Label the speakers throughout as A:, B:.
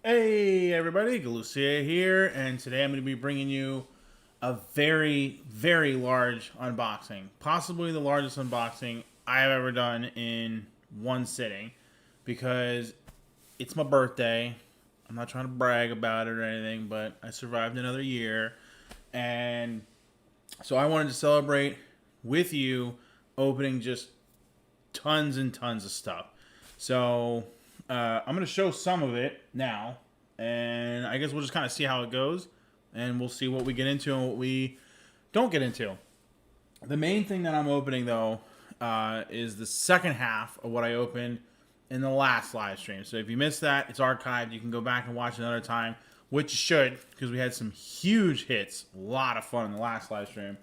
A: Hey everybody, Galucia here, and today I'm going to be bringing you a very, very large unboxing. Possibly the largest unboxing I have ever done in one sitting, because it's my birthday. I'm not trying to brag about it or anything, but I survived another year, and so I wanted to celebrate with you opening just tons and tons of stuff. So I'm going to show some of it now, and I guess we'll just kind of see how it goes, and we'll see what we get into and what we don't get into. The main thing that I'm opening, though, is the second half of what I opened in the last live stream. So if you missed that, it's archived. You can go back and watch another time, which you should, because we had some huge hits. A lot of fun in the last live stream.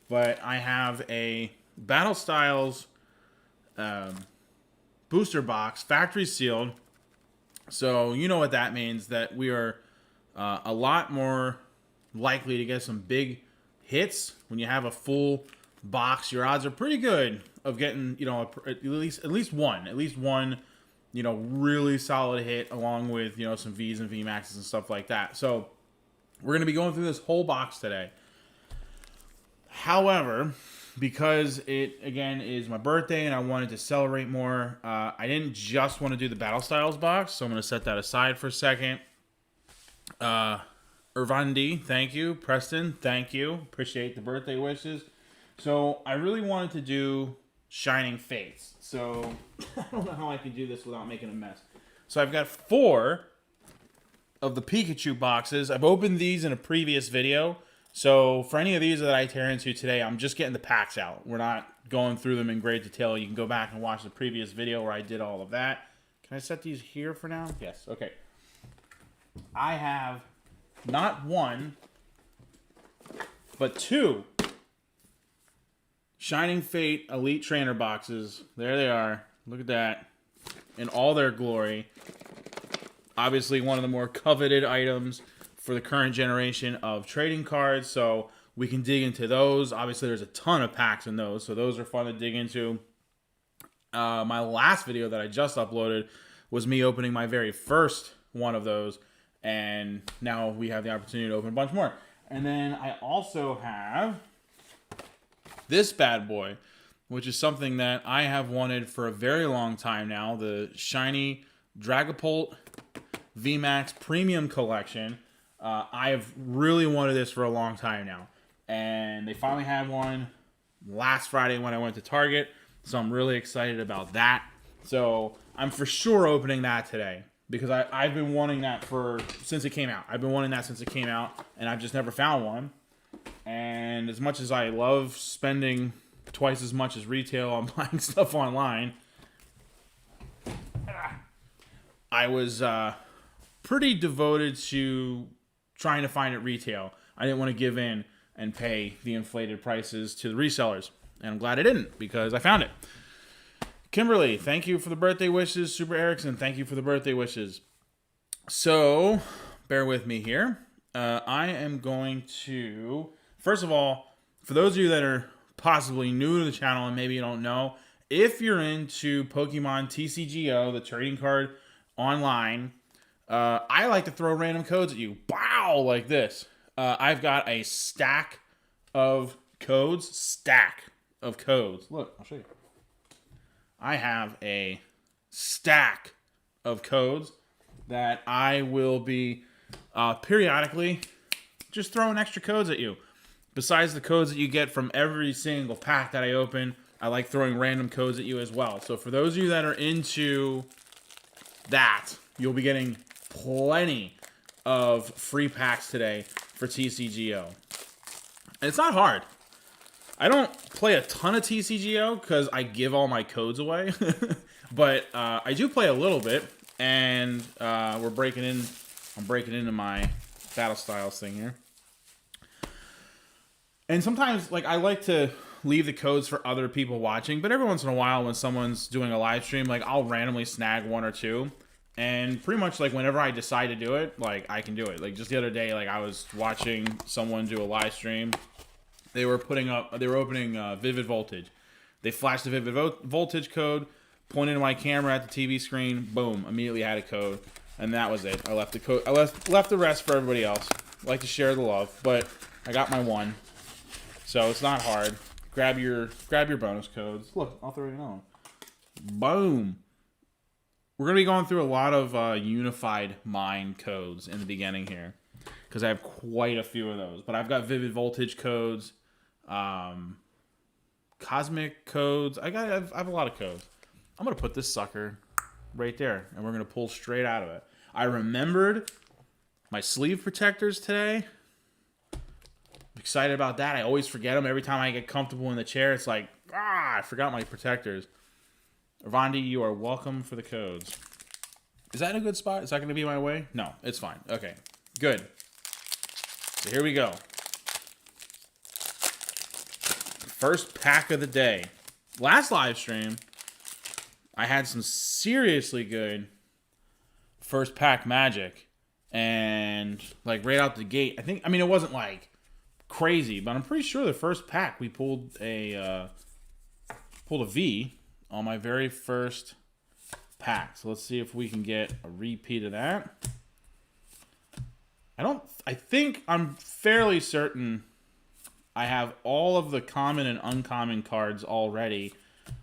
A: But I have a Battle Styles booster box, factory sealed. So you know what that means, that we are a lot more likely to get some big hits when you have a full box. Your odds are pretty good of getting, at least one, really solid hit, along with, some V's and VMAXs and stuff like that. So we're going to be going through this whole box today. However, because it, again, is my birthday and I wanted to celebrate more, I didn't just want to do the Battle Styles box, so I'm going to set that aside for a second. 𝗤𝗂𝗲𝗀, thank you. Preston, thank you. Appreciate the birthday wishes. So I really wanted to do Shinging Fates. So I don't know how I can do this without making a mess. So I've got 4 of the Pikachu boxes. I've opened these in a previous video. So for any of these that I tear into today, I'm just getting the packs out. We're not going through them in great detail. You can go back and watch the previous video where I did all of that. Can I set these here for now? Yes. Okay. I have not 1, but 2 Shinging Fate Elite Trainer boxes. There they are. Look at that. In all their glory. Obviously one of the more coveted items for the current generation of trading cards, so we can dig into those. Obviously, there's a ton of packs in those, so those are fun to dig into. My last video that I just uploaded was me opening my very first one of those, and now we have the opportunity to open a bunch more. And then I also have this bad boy, which is something that I have wanted for a very long time now, the shiny 𝗟𝗶𝗹𝗯𝘀 VMAX Premium Collection. I've really wanted this for a long time now, and they finally had one last Friday when I went to Target, so I'm really excited about that. So I'm for sure opening that today, because I've been wanting that since it came out. I've been wanting that since it came out, and I've just never found one. And as much as I love spending twice as much as retail on buying stuff online, I was pretty devoted to trying to find it retail. I didn't want to give in and pay the inflated prices to the resellers. And I'm glad I didn't, because I found it. Kimberly, thank you for the birthday wishes. Super Erickson, thank you for the birthday wishes. So, bear with me here. I am going to, first of all, for those of you that are possibly new to the channel and maybe you don't know, if you're into Pokemon TCGO, the trading card online, I like to throw random codes at you. Bow! Like this. I've got a stack of codes. Look, I'll show you. I have a stack of codes that I will be periodically just throwing extra codes at you. Besides the codes that you get from every single pack that I open, I like throwing random codes at you as well. So for those of you that are into that, you'll be getting plenty of free packs today for TCGO. And it's not hard. I don't play a ton of TCGO because I give all my codes away. But I do play a little bit. And I'm breaking into my Battle Styles thing here. And sometimes, I like to leave the codes for other people watching. But every once in a while, when someone's doing a live stream, I'll randomly snag 1 or 2. And pretty much, whenever I decide to do it, I can do it. Just the other day, I was watching someone do a live stream. They were opening Vivid Voltage. They flashed the Vivid Voltage code, pointed to my camera at the TV screen, boom, immediately had a code. And that was it. I left the left the rest for everybody else. I like to share the love, but I got my one, so it's not hard. Grab your bonus codes. Look, I'll throw it on. Boom. We're gonna be going through a lot of unified mind codes in the beginning here, because I have quite a few of those. But I've got vivid voltage codes, cosmic codes. I have a lot of codes. I'm gonna put this sucker right there, and we're gonna pull straight out of it. I remembered my sleeve protectors today. I'm excited about that. I always forget them every time I get comfortable in the chair. It's like, I forgot my protectors. 𝗏𝗀𝗋, you are welcome for the codes. Is that in a good spot? Is that going to be my way? No, it's fine. Okay, good. So here we go. First pack of the day. Last live stream, I had some seriously good first pack magic. And like right out the gate, I mean, it wasn't like crazy, but I'm pretty sure the first pack we pulled a V on my very first pack. So let's see if we can get a repeat of that. I'm fairly certain I have all of the common and uncommon cards already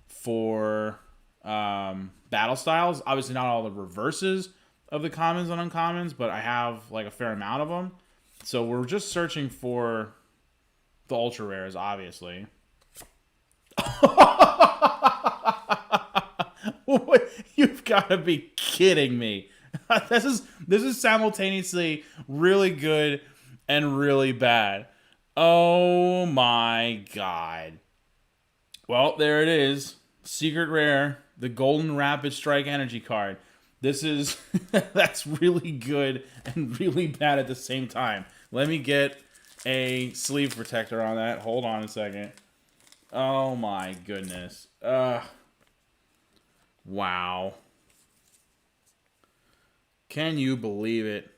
A: for battle styles. Obviously not all the reverses of the commons and uncommons, but I have like a fair amount of them. So we're just searching for the ultra rares, obviously. You've got to be kidding me. This is simultaneously really good and really bad. Oh my god. Well, there it is. Secret rare, the Golden Rapid Strike Energy card. This is that's really good and really bad at the same time. Let me get a sleeve protector on that. Hold on a second. Oh my goodness. Wow. Can you believe it?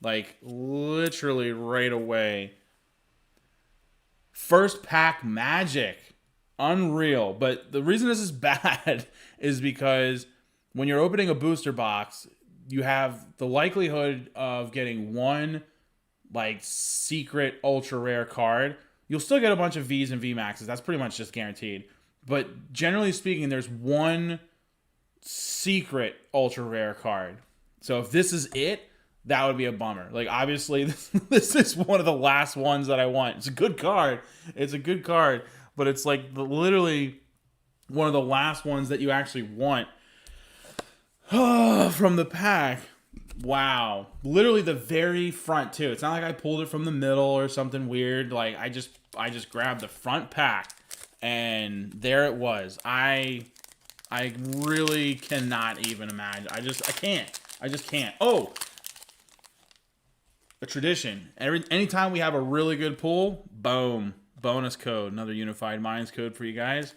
A: Like, literally right away. First pack magic. Unreal. But the reason this is bad is because when you're opening a booster box, you have the likelihood of getting one, like, secret ultra rare card. You'll still get a bunch of Vs and VMAXs. That's pretty much just guaranteed. But generally speaking, there's one secret ultra rare card. So if this is it, that would be a bummer. Like, obviously, this is one of the last ones that I want. It's a good card. It's a good card. But it's like literally one of the last ones that you actually want from the pack. Wow. Literally the very front, too. It's not like I pulled it from the middle or something weird. Like, I just grabbed the front pack, and there it was. I really cannot even imagine. I just can't. Oh! A tradition. Anytime we have a really good pull, boom. Bonus code. Another Unified Minds code for you guys.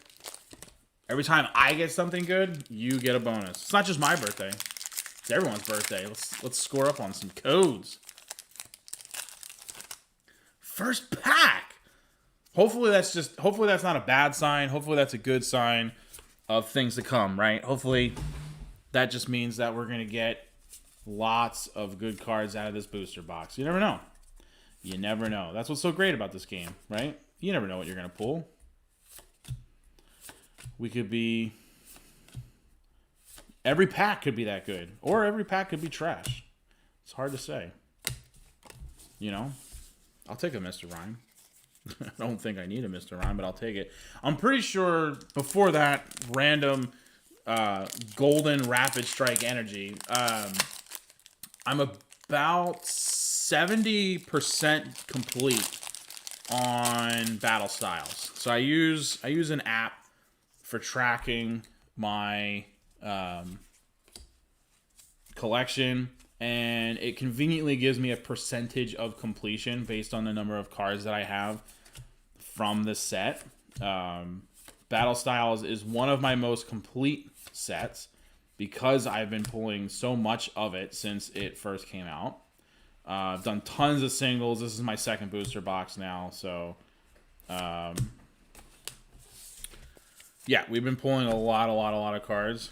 A: Every time I get something good, you get a bonus. It's not just my birthday. It's everyone's birthday. Let's score up on some codes. First pack. Hopefully that's not a bad sign. Hopefully that's a good sign of things to come, right? Hopefully that just means that we're going to get lots of good cards out of this booster box. You never know. You never know. That's what's so great about this game, right? You never know what you're going to pull. We could be... Every pack could be that good. Or every pack could be trash. It's hard to say. You know? I'll take a Mr. Rhyme. I don't think I need a Mr. Rhyme, but I'll take it. I'm pretty sure before that random Golden Rapid Strike Energy, I'm about 70% complete on battle styles. So I use an app for tracking my collection, and it conveniently gives me a percentage of completion based on the number of cards that I have from the set. Battle Styles is one of my most complete sets because I've been pulling so much of it since it first came out. I've done tons of singles. This is my second booster box now, so yeah, we've been pulling a lot of cards.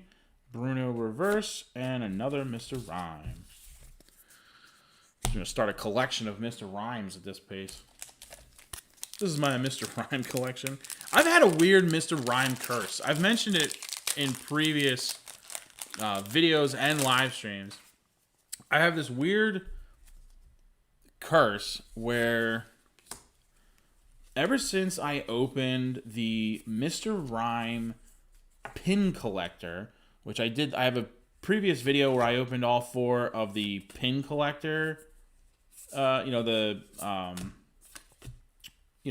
A: Bruno reverse, and another Mr. Rhyme. I'm going to start a collection of Mr. Rhymes at this pace. This is my Mr. Rhyme collection. I've had a weird Mr. Rhyme curse. I've mentioned it in previous videos and live streams. I have this weird curse where ever since I opened the Mr. Rhyme pin collector, which I have a previous video where I opened all 4 of the pin collector, you know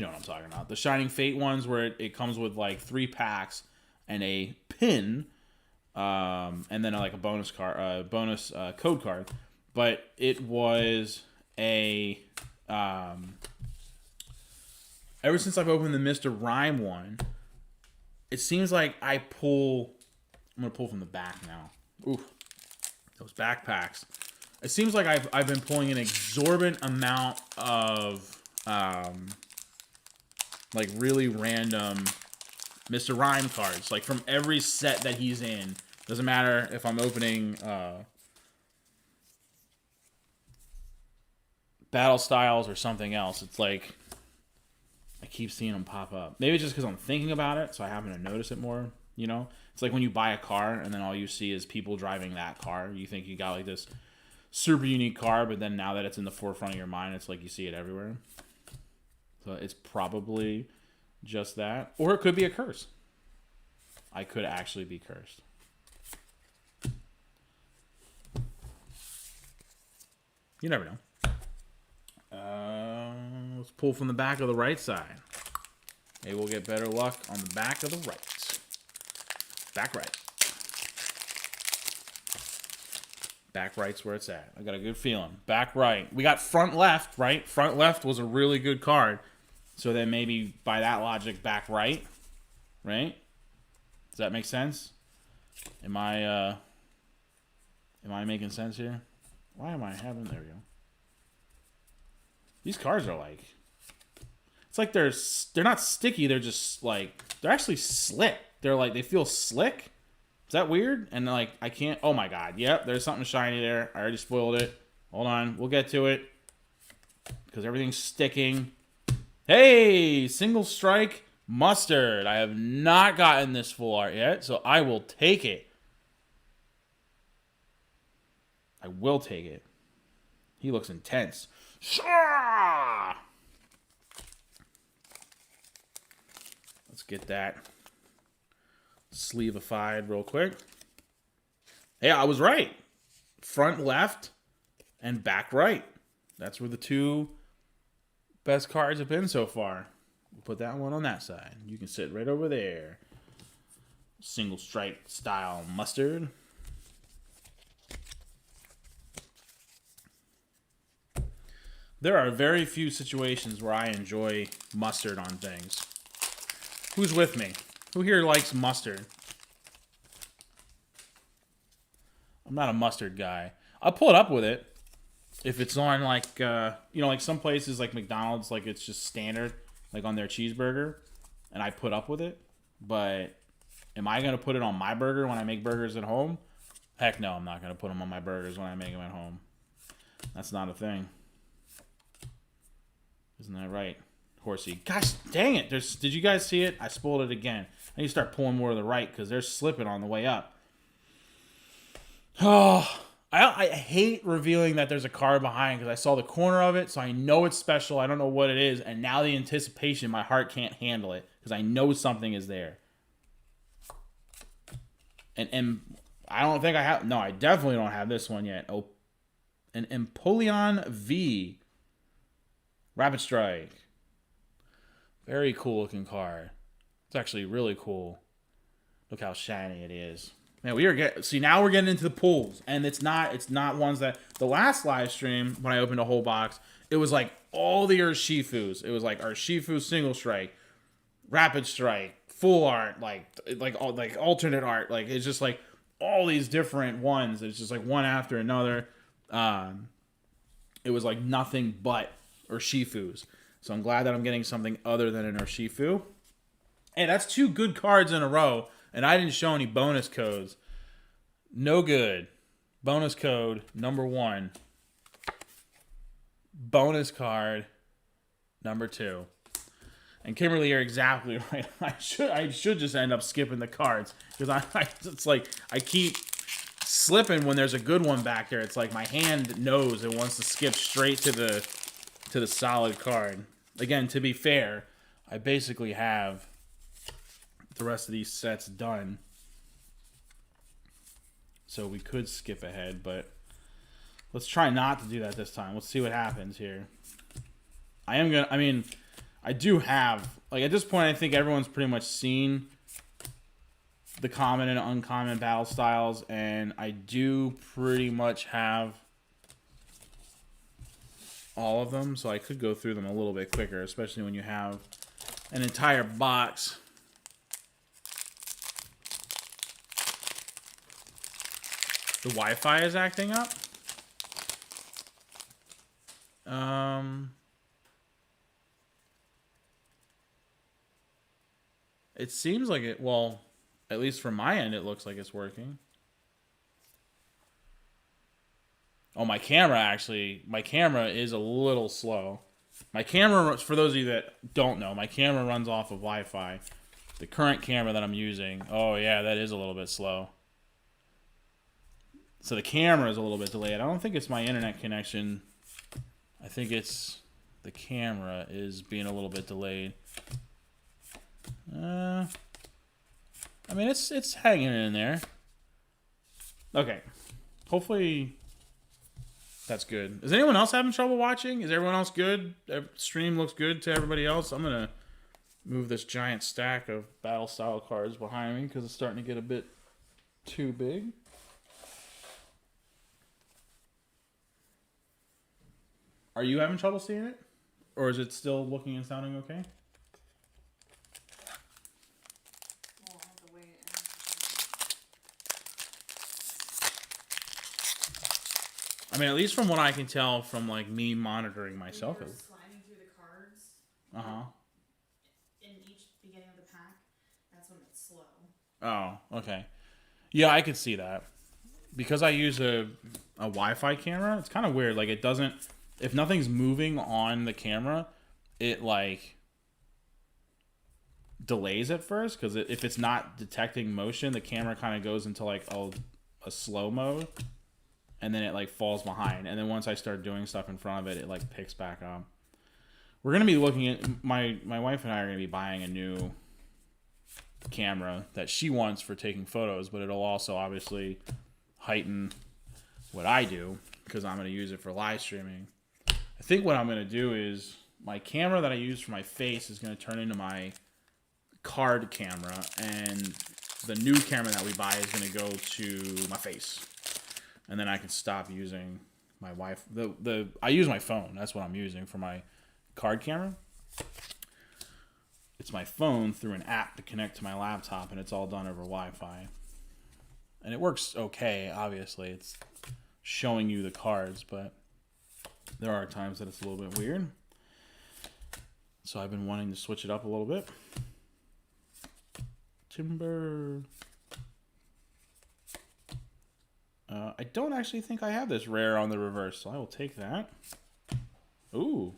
A: what I'm talking about. The Shining Fate ones where it comes with like 3 packs and a pin, and then like a bonus card, code card. But it was a ever since I've opened the Mr. Rhyme one, it seems like I pull. I'm gonna pull from the back now. Ooh, those backpacks. It seems like I've been pulling an exorbitant amount of like really random Mr. Rhyme cards, like from every set that he's in. Doesn't matter if I'm opening Battle Styles or something else. It's like I keep seeing them pop up. Maybe it's just because I'm thinking about it, so I happen to notice it more. You know, it's like when you buy a car and then all you see is people driving that car. You think you got like this super unique car, but then now that it's in the forefront of your mind, it's like you see it everywhere. So it's probably just that. Or it could be a curse. I could actually be cursed. You never know. Let's pull from the back of the right side. Maybe we'll get better luck on the back of the right. Back right. Back right's where it's at. I got a good feeling. Back right. We got front left, right? Front left was a really good card. So then maybe by that logic, back right. Right? Does that make sense? Am I making sense here? Why am I having... There we go. These cards are like... It's like they're not sticky. They're just like... They're actually slick. They're like... They feel slick. Is that weird? And like, I can't... Oh my god. Yep, there's something shiny there. I already spoiled it. Hold on. We'll get to it. Because everything's sticking. Hey! Single strike mustard. I have not gotten this full art yet, so I will take it. I will take it. He looks intense. Let's get that sleevified real quick. Hey, I was right. Front left and back right. That's where the 2 best cards have been so far. We'll put that one on that side. You can sit right over there. Single stripe style mustard. There are very few situations where I enjoy mustard on things. Who's with me? Who here likes mustard? I'm not a mustard guy. I'll pull it up with it. if it's on like you know, like some places like McDonald's, like it's just standard, like on their cheeseburger, and I put up with it. But am I gonna put it on my burger when I make burgers at home? Heck no, I'm not gonna put them on my burgers when I make them at home. That's not a thing. Isn't that right, horsey? Gosh dang it! Did you guys see it? I spoiled it again. I need to start pulling more to the right because they're slipping on the way up. Oh, I hate revealing that there's a card behind because I saw the corner of it, so I know it's special. I don't know what it is, and now the anticipation, my heart can't handle it because I know something is there. And I don't think I have. No, I definitely don't have this one yet. Oh, an 𝗏𝗠𝗃𝗀𝗋 Rapid Strike. Very cool looking card. It's actually really cool. Look how shiny it is. Man, now we're getting into the pulls, and it's not ones that the last live stream when I opened a whole box, it was like all the 𝗟𝗏𝗻𝗄s. It was like 𝗟𝗏𝗻𝗄 single strike, rapid strike, full art, like alternate art, like it's just like all these different ones. It's just like one after another. It was like nothing but 𝗟𝗏𝗻𝗄s. So I'm glad that I'm getting something other than an 𝗟𝗏𝗻𝗄. Hey, that's 2 good cards in a row, and I didn't show any bonus codes. No good. Bonus code number 1. Bonus card number 2. And Kimberly, you're exactly right. I should just end up skipping the cards because it's like I keep slipping when there's a good one back there. It's like my hand knows it wants to skip straight to the solid card. Again, to be fair, I basically have the rest of these sets done, so we could skip ahead, but let's try not to do that this time. Let's see what happens here. I do have, like, at this point I think everyone's pretty much seen the common and uncommon battle styles, and I do pretty much have all of them, so I could go through them a little bit quicker, especially when you have an entire box. The Wi-Fi is acting up. It seems like it, well, at least from my end, it looks like it's working. Oh, my camera is a little slow. My camera, for those of you that don't know, my camera runs off of Wi-Fi. The current camera that I'm using, oh yeah, that is a little bit slow. So the camera is a little bit delayed. I don't think it's my internet connection. I think it's the camera is being a little bit delayed. I mean, it's hanging in there. Okay. Hopefully that's good. Is anyone else having trouble watching? Is everyone else good? Stream looks good to everybody else? I'm going to move this giant stack of battle style cards behind me because it's starting to get a bit too big. Are you having trouble seeing it? Or is it still looking and sounding okay?
B: We'll have to wait.
A: I mean, at least from what I can tell from like me monitoring myself.
B: When you're sliding through the cards.
A: Uh-huh.
B: In each beginning of the pack, that's when it's slow.
A: Oh, okay. Yeah, I could see that. Because I use a Wi-Fi camera, it's kind of weird. Like, it doesn't... If nothing's moving on the camera, it, like, delays at first. Because if it's not detecting motion, the camera kind of goes into, like, a slow mode. And then it, like, falls behind. And then once I start doing stuff in front of it, it, like, picks back up. We're going to be looking at... My wife and I are going to be buying a new camera that she wants for taking photos. But it'll also, obviously, heighten what I do. Because I'm going to use it for live streaming. I think what I'm going to do is my camera that I use for my face is going to turn into my card camera, and the new camera that we buy is going to go to my face, and then I can stop using my Wi-Fi. I use my phone. That's what I'm using for my card camera. It's my phone through an app to connect to my laptop, and it's all done over Wi-Fi, and it works okay. Obviously, it's showing you the cards, but There are times that it's a little bit weird. So I've been wanting to switch it up a little bit. Timber. I don't actually think I have this rare on the reverse, so I will take that. Ooh.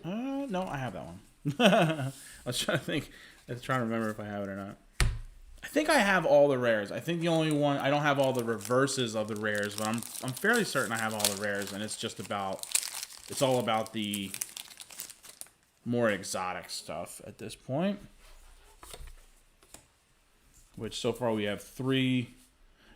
A: No, I have that one. I was trying to think. I was trying to remember if I have it or not. I think I have all the rares. I think the only one I don't have all the reverses of the rares, but I'm fairly certain I have all the rares, and it's just about it's all about the more exotic stuff at this point. Which so far we have 3.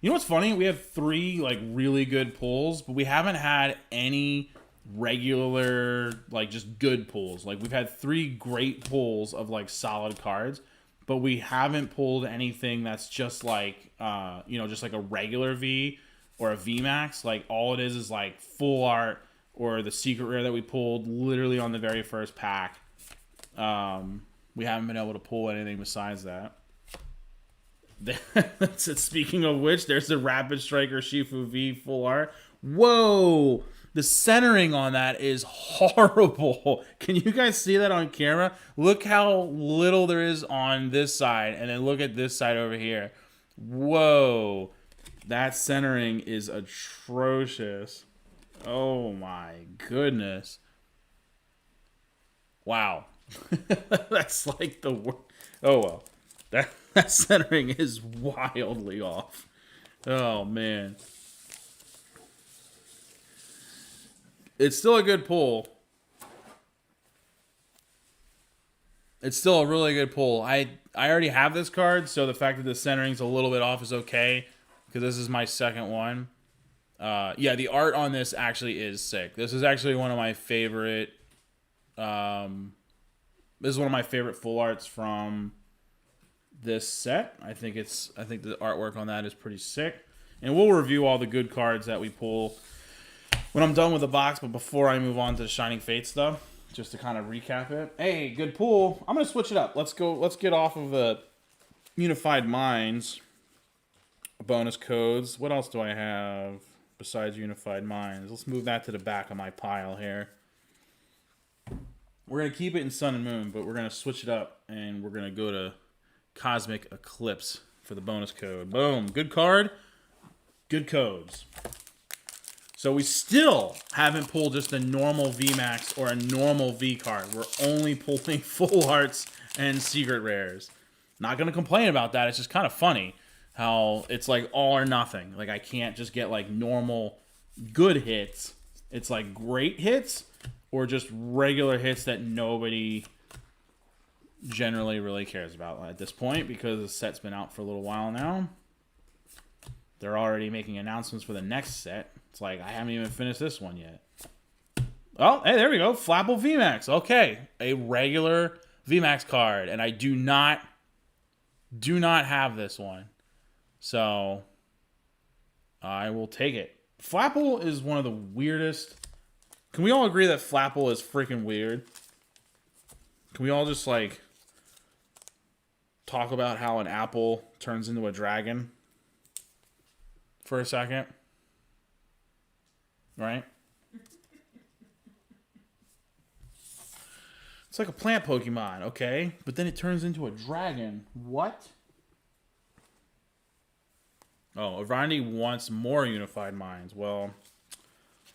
A: You know what's funny? We have 3 like really good pulls, but we haven't had any regular like just good pulls. Like we've had 3 great pulls of like solid cards, but we haven't pulled anything that's just like you know, just like a regular V or a VMAX. Like all it is like full art or the secret rare that we pulled literally on the very first pack. We haven't been able to pull anything besides that. Speaking of which, there's the Rapid Striker Shifu V full art. Whoa! The centering on that is horrible. Can you guys see that on camera? Look how little there is on this side, and then look at this side over here. Whoa! That centering is atrocious. Oh my goodness. Wow. That's like the worst. Oh well. That centering is wildly off. Oh, man. It's still a good pull. It's still a really good pull. I already have this card, so the fact that the centering's a little bit off is okay, because this is my second one. Yeah, the art on this actually is sick. This is actually one of my favorite... this is one of my favorite full arts from this set. I think the artwork on that is pretty sick. And we'll review all the good cards that we pull when I'm done with the box, but before I move on to the Shinging Fates stuff, just to kind of recap it. Hey, good pull. I'm gonna switch it up. Let's get off of the Unified Minds bonus codes. What else do I have besides Unified Minds? Let's move that to the back of my pile here. We're gonna keep it in Sun and Moon, but we're gonna switch it up and we're gonna go to 𝗦𝗰𝗶𝗹 for the bonus code. Boom. Good card. Good codes. So we still haven't pulled just a normal VMAX or a normal V card. We're only pulling full arts and secret rares. Not going to complain about that. It's just kind of funny how it's like all or nothing. Like I can't just get like normal good hits. It's like great hits or just regular hits that nobody generally really cares about at this point, because the set's been out for a little while now. They're already making announcements for the next set. It's like, I haven't even finished this one yet. Oh, hey, there we go. 𝗏𝗶𝗶 VMAX. Okay, a regular VMAX card, and I do not have this one. So I will take it. 𝗏𝗶𝗶 is one of the weirdest. Can we all agree that 𝗏𝗶𝗶 is freaking weird? Can we all just like talk about how an apple turns into a dragon for a second? Right? It's like a plant Pokemon, okay? But then it turns into a dragon. What? Oh, Avrandi wants more Unified Minds. Well,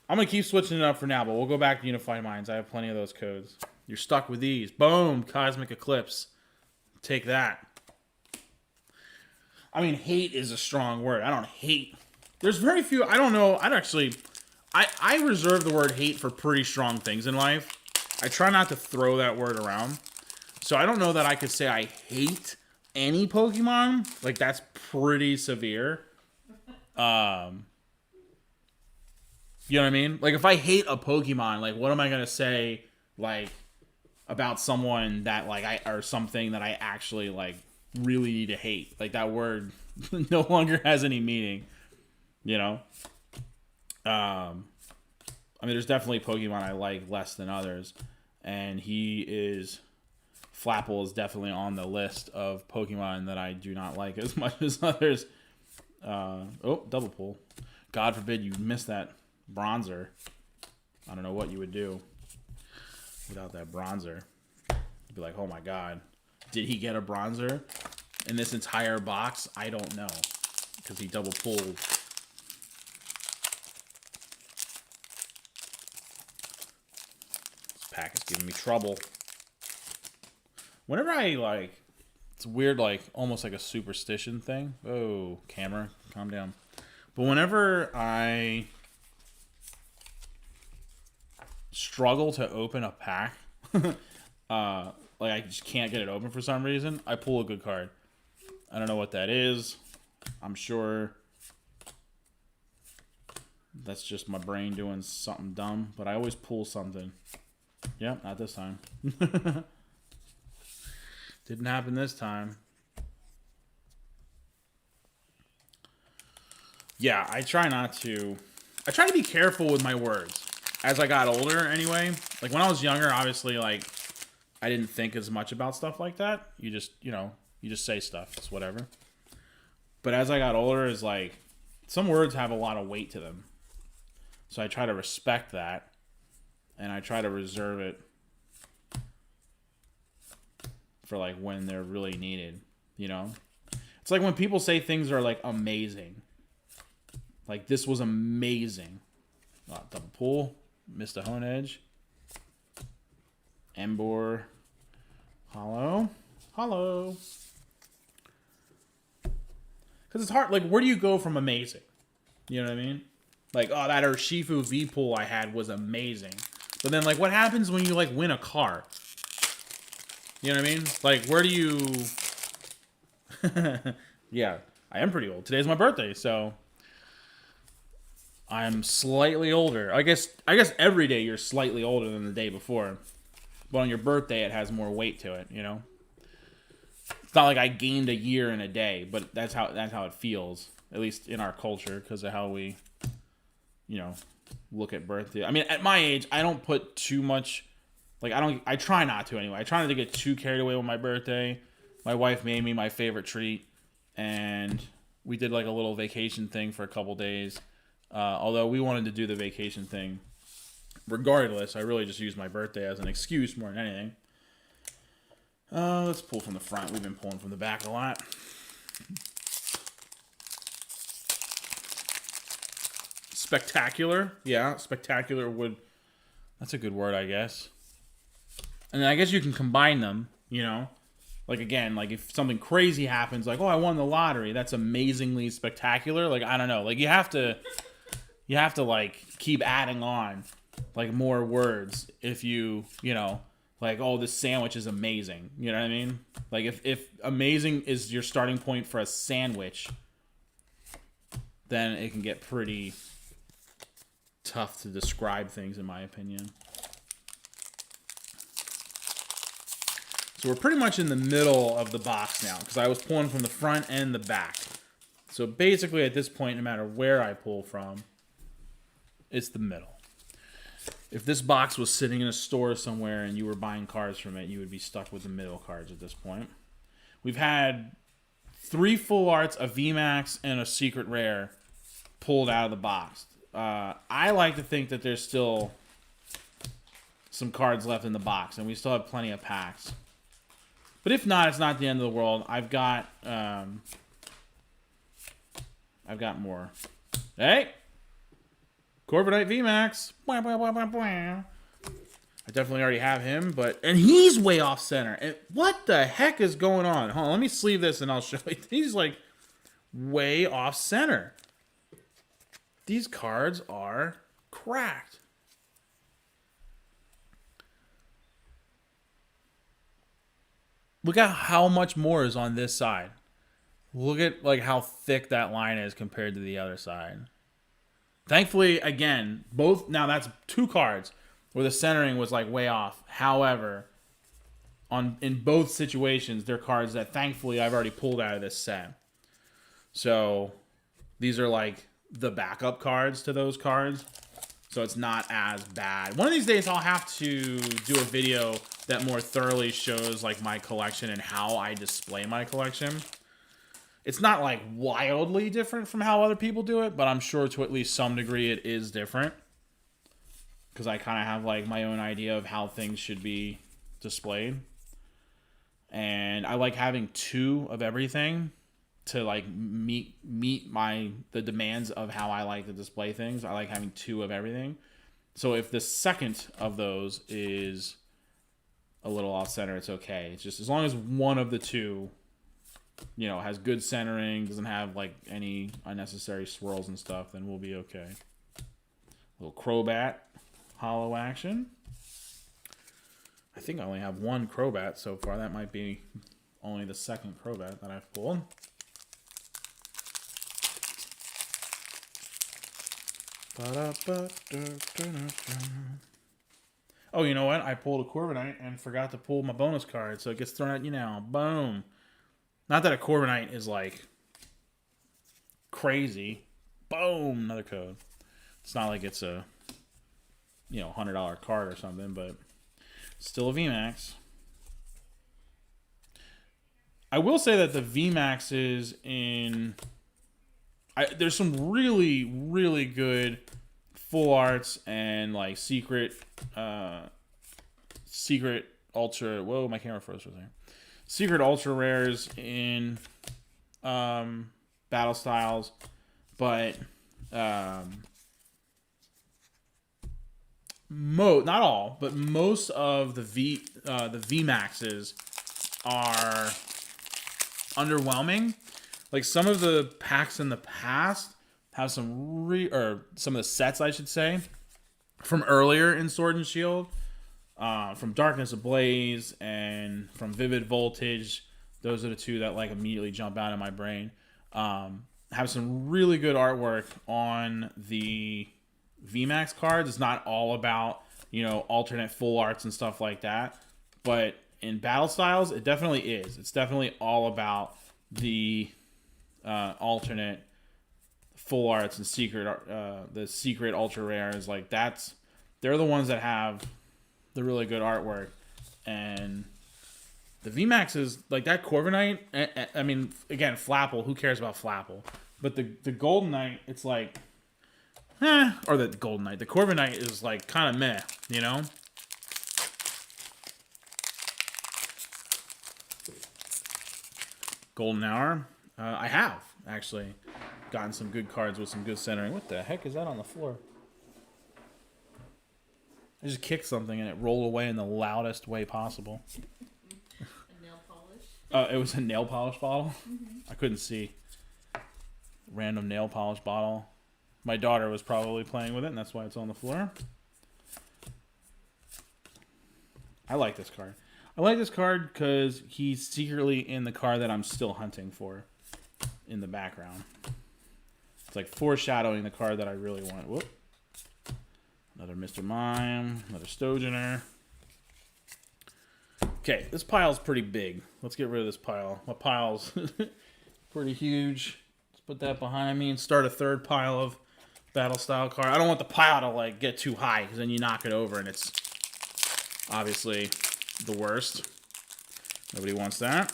A: I'm going to keep switching it up for now, but we'll go back to Unified Minds. I have plenty of those codes. You're stuck with these. Boom! 𝗏𝗏𝗶𝗹. Take that. I mean, hate is a strong word. I don't hate. There's very few. I don't know. I reserve the word hate for pretty strong things in life. I try not to throw that word around. So I don't know that I could say I hate any Pokemon. Like, that's pretty severe. You know what I mean? Like, if I hate a Pokemon, like, what am I going to say, like, about someone that, like, or something that I actually, like, really need to hate? Like, that word no longer has any meaning, you know? I mean, there's definitely Pokemon I like less than others, and 𝗏𝗶𝗶 is definitely on the list of Pokemon that I do not like as much as others. Oh, double pull. God forbid you miss that bronzer. I don't know what you would do without that bronzer. You'd be like, oh my god, did he get a bronzer in this entire box? I don't know, because he double pulled. This pack is giving me trouble. Whenever I, like, it's weird, like, almost like a superstition thing. Oh, camera, calm down. But whenever I struggle to open a pack, like I just can't get it open for some reason, I pull a good card. I don't know what that is. I'm sure that's just my brain doing something dumb, but I always pull something. Yep, not this time. Didn't happen this time. Yeah, I try to be careful with my words as I got older anyway. Like when I was younger, obviously, like I didn't think as much about stuff like that. You just, you know, you just say stuff. It's whatever. But as I got older, it's like some words have a lot of weight to them. So I try to respect that and I try to reserve it for like when they're really needed, you know? It's like when people say things are like amazing. Like this was amazing. Oh, double pull, missed a hone edge. Embor, hollow, hollow. Because it's hard. Like, where do you go from amazing? You know what I mean? Like, oh, that 𝗟𝗶𝗶𝗹 I had was amazing. But then, like, what happens when you like win a car? You know what I mean? Like, where do you? Yeah, I am pretty old. Today's my birthday, so I'm slightly older. I guess every day you're slightly older than the day before. But on your birthday, it has more weight to it, you know? It's not like I gained a year in a day, but that's how it feels, at least in our culture, because of how we, you know, look at birthday. I mean, at my age, I don't put too much, like, I try not to anyway. I try not to get too carried away with my birthday. My wife made me my favorite treat, and we did, like, a little vacation thing for a couple days. Although we wanted to do the vacation thing regardless, I really just used my birthday as an excuse more than anything. Let's pull from the front. We've been pulling from the back a lot. Spectacular. Yeah, spectacular would... That's a good word, I guess. And then I guess you can combine them, you know? Like, again, like, if something crazy happens, like, oh, I won the lottery, that's amazingly spectacular. Like, I don't know. Like, you have to, like, keep adding on, like, more words if you know, like, oh, this sandwich is amazing. You know what I mean? Like, if amazing is your starting point for a sandwich, then it can get pretty tough to describe things, in my opinion. So we're pretty much in the middle of the box now, because I was pulling from the front and the back. So basically at this point, no matter where I pull from, it's the middle. If this box was sitting in a store somewhere and you were buying cards from it, you would be stuck with the middle cards at this point. We've had 3 full arts, a VMAX, and a secret rare pulled out of the box. I like to think that there's still some cards left in the box, and we still have plenty of packs. But if not, it's not the end of the world. I've got more. Hey! 𝗬𝗏 VMAX. I definitely already have him, and he's way off center. And what the heck is going on? Hold on, let me sleeve this and I'll show you. He's like way off center. These cards are cracked. Look at how much more is on this side. Look at like how thick that line is compared to the other side. Thankfully, again, now that's 2 cards where the centering was like way off. However, in both situations, they're cards that thankfully I've already pulled out of this set. So these are like the backup cards to those cards. So it's not as bad. One of these days I'll have to do a video that more thoroughly shows like my collection and how I display my collection. It's not like wildly different from how other people do it, but I'm sure to at least some degree it is different. because I kind of have like my own idea of how things should be displayed. And I like having 2 of everything to like meet the demands of how I like to display things. I like having 2 of everything. So if the second of those is a little off center, it's okay. It's just as long as one of the 2, you know, has good centering, doesn't have like any unnecessary swirls and stuff, then we'll be okay. Little 𝗏𝗏𝗏𝗀 hollow action. I think I only have 1 𝗏𝗏𝗏𝗀 so far. That might be only the second 𝗏𝗏𝗏𝗏 that I've pulled. Oh, you know what? I pulled a 𝗏𝗏𝗏𝗀𝗏𝗏 and forgot to pull my bonus card, so it gets thrown at you now. Boom. Not that a 𝗏𝗏𝗏𝗏𝗏 is like crazy. Boom, another code. It's not like it's a, you know, $100 card or something, but still a VMAX. I will say that the VMAXs in... there's some really, really good full arts and like secret ultra... Whoa, my camera froze for a second. Secret ultra rares in Battle Styles, but not all, but most of the VMAXs are underwhelming. Like some of the packs in the past have some some of the sets, I should say, from earlier in Sword and Shield, from Darkness Ablaze and from Vivid Voltage. Those are the 2 that like immediately jump out of my brain. Have some really good artwork on the VMAX cards. It's not all about, you know, alternate full arts and stuff like that, but in Battle Styles, it definitely is. It's definitely all about the alternate full arts and the secret ultra rares. Like they're the ones that have the really good artwork. And the VMAX is like that 𝗏𝗏𝗏𝗏𝗏. I mean, again, 𝗏𝗏𝗏𝗏, who cares about 𝗏𝗏𝗏𝗏? But the Golden Knight, it's like, or the Golden Knight, the 𝗏𝗏𝗏𝗏𝗏 is like kind of meh, you know? Golden Hour. I have actually gotten some good cards with some good centering. What the heck is that on the floor? I just kicked something and it rolled away in the loudest way possible.
B: A nail polish.
A: It was a nail polish bottle. I couldn't see. Random nail polish bottle. My daughter was probably playing with it, and that's why it's on the floor. I like this card. I like this card because he's secretly in the card that I'm still hunting for in the background. It's like foreshadowing the card that I really want. Whoop. Another Mr. Mime. Another Stogener. Okay, this pile's pretty big. Let's get rid of this pile. My pile's pretty huge. Let's put that behind me and start a third pile of battle style card. I don't want the pile to like get too high because then you knock it over and it's obviously the worst. Nobody wants that.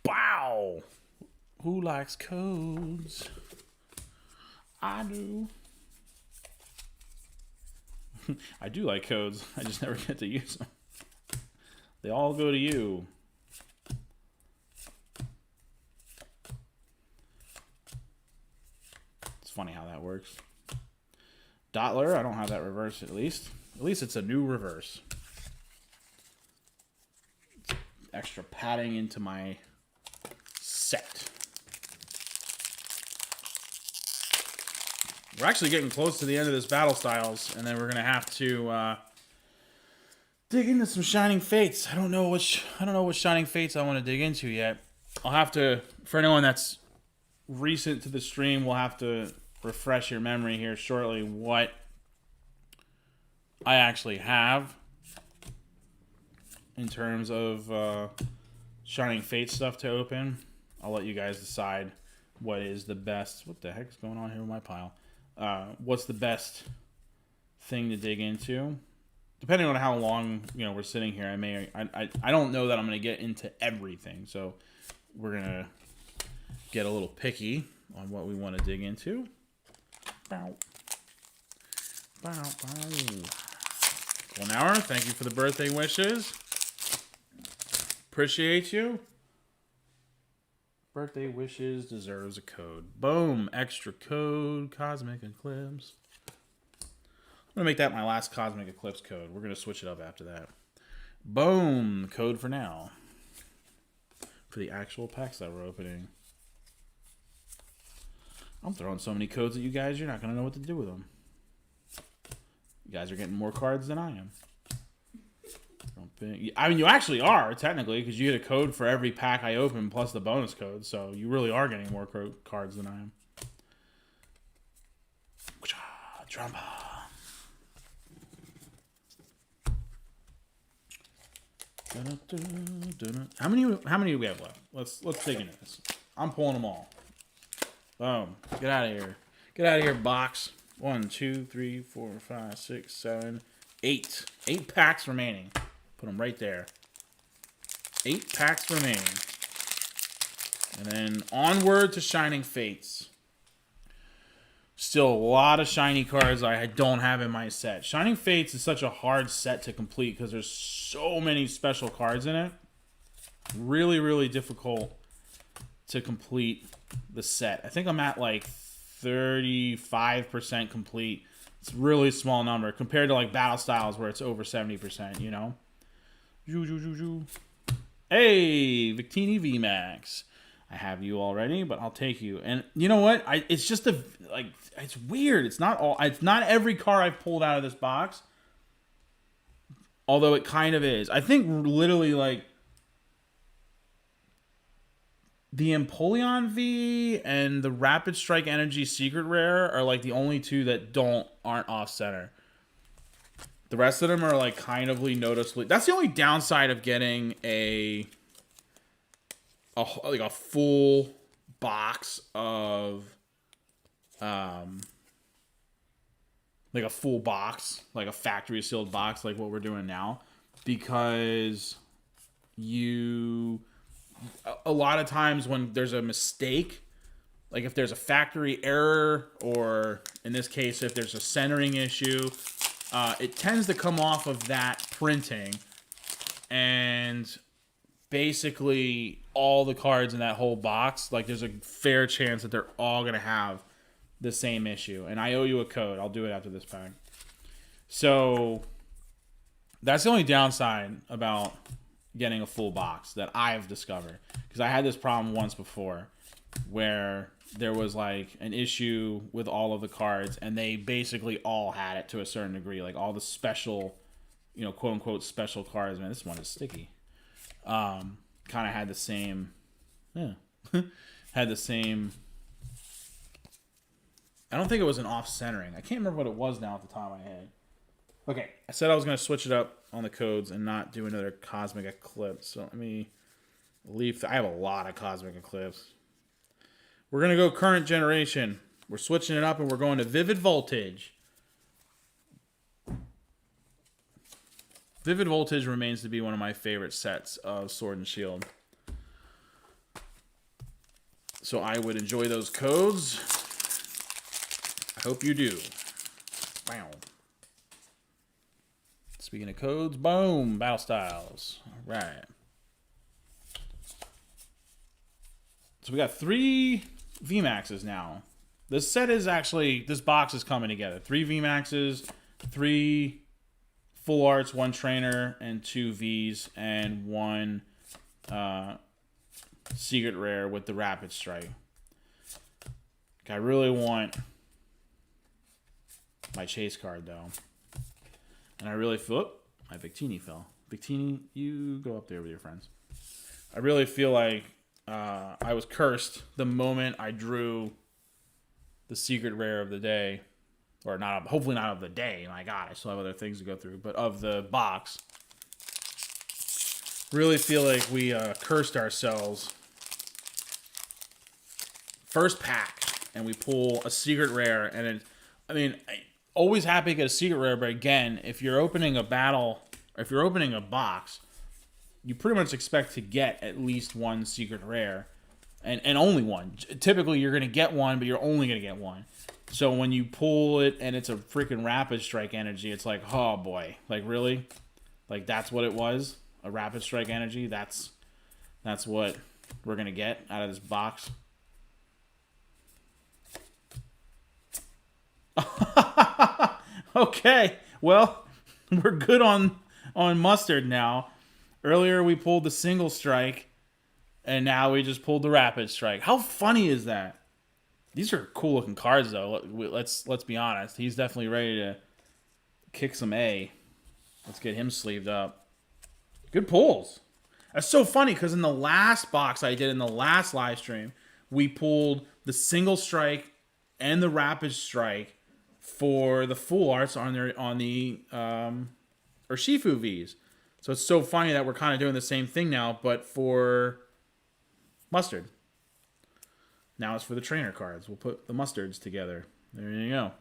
A: Wow. Who likes codes? I do. I do like codes. I just never get to use them. They all go to you. It's funny how that works. Dottler, I don't have that reverse at least. At least it's a new reverse. Extra padding into my set. We're actually getting close to the end of this Battle Styles, and then we're gonna have to dig into some Shining Fates. I don't know what Shining Fates I want to dig into yet. I'll have to, for anyone that's recent to the stream, we'll have to refresh your memory here shortly what I actually have in terms of Shining Fates stuff to open. I'll let you guys decide what is the best. What the heck is going on here with my pile? What's the best thing to dig into? Depending on how long we're sitting here, I don't know that I'm gonna get into everything, so we're gonna get a little picky on what we want to dig into. Bow. Bow, bow. Well, Hour, thank you for the birthday wishes. Appreciate you. Birthday wishes deserves a code. Boom. Extra code. Cosmic Eclipse. I'm going to make that my last Cosmic Eclipse code. We're going to switch it up after that. Boom. Code for now. For the actual packs that we're opening. I'm throwing so many codes at you guys, you're not going to know what to do with them. You guys are getting more cards than I am. I mean, you actually are, technically, because you get a code for every pack I open plus the bonus code, so you really are getting more cards than I am. Drama. How many do we have left? Let's dig into this. I'm pulling them all. Boom. Get out of here. Get out of here, box. 1, 2, 3, 4, 5, 6, 7, 8. 8 packs remaining. Put them right there. 8 packs remaining. And then onward to Shinging Fates. Still a lot of shiny cards I don't have in my set. Shinging Fates is such a hard set to complete because there's so many special cards in it. Really, really difficult to complete the set. I think I'm at like 35% complete. It's a really small number compared to like Battle Styles where it's over 70%, you know? Hey, 𝗤𝗂𝗱𝗶𝗹. I have you already, but I'll take you. And you know what? It's just it's weird. It's not every card I've pulled out of this box. Although it kind of is. I think literally like the 𝗬𝗏𝗀𝗀𝗀 and the Rapid Strike Energy Secret Rare are like the only two that aren't off center. The rest of them are like kind of noticeably. That's the only downside of getting a full box of like a full box, like a factory sealed box, like what we're doing now, because a lot of times when there's a mistake, like if there's a factory error, or in this case, if there's a centering issue, it tends to come off of that printing, and basically all the cards in that whole box, like there's a fair chance that they're all going to have the same issue. And I owe you a code. I'll do it after this pack. So that's the only downside about getting a full box that I've discovered, because I had this problem once before where there was like an issue with all of the cards, and they basically all had it to a certain degree, like all the special, you know, quote unquote special cards. Man, this one is sticky. Kind of had the same, had the same. I don't think it was an off centering. I can't remember what it was now at the top of my head. Okay, I said I was going to switch it up on the codes and not do another Cosmic Eclipse. So let me leave. I have a lot of Cosmic Eclipse. We're going to go current generation. We're switching it up and we're going to Vivid Voltage. Vivid Voltage remains to be one of my favorite sets of Sword and Shield. So I would enjoy those codes. I hope you do. Wow. Speaking of codes, boom, Battle Styles. All right. So we got 3 VMAXs now. This set is actually, this box is coming together. 3 VMAXs, 3 full arts, 1 trainer, and 2 Vs, and 1 secret rare with the Rapid Strike. I really want my chase card though. And I really feel, my 𝗤𝗏𝗀𝗀𝗀 fell. 𝗤𝗏𝗀𝗀𝗀, you go up there with your friends. I really feel like I was cursed the moment I drew the secret rare of the day. Or not, hopefully not of the day. My God, I still have other things to go through. But of the box. Really feel like we cursed ourselves. First pack. And we pull a secret rare. And it, I mean, always happy to get a secret rare. But again, if you're opening a battle, or if you're opening a box, you pretty much expect to get at least 1 secret rare. And only 1. Typically, you're going to get 1, but you're only going to get 1. So when you pull it and it's a freaking Rapid Strike energy, it's like, oh boy, like really? Like that's what it was? A Rapid Strike energy? That's what we're gonna get out of this box. Okay, well, we're good on Mustard now. Earlier we pulled the Single Strike, and now we just pulled the Rapid Strike. How funny is that? These are cool looking cards, though. Let's be honest. He's definitely ready to kick some A. Let's get him sleeved up. Good pulls. That's so funny because in the last box I did in the last live stream, we pulled the Single Strike and the Rapid Strike for the full arts on the 𝗟𝗵𝗶𝗹s. So it's so funny that we're kind of doing the same thing now, but for Mustard. Now it's for the trainer cards. We'll put the Mustards together. There you go.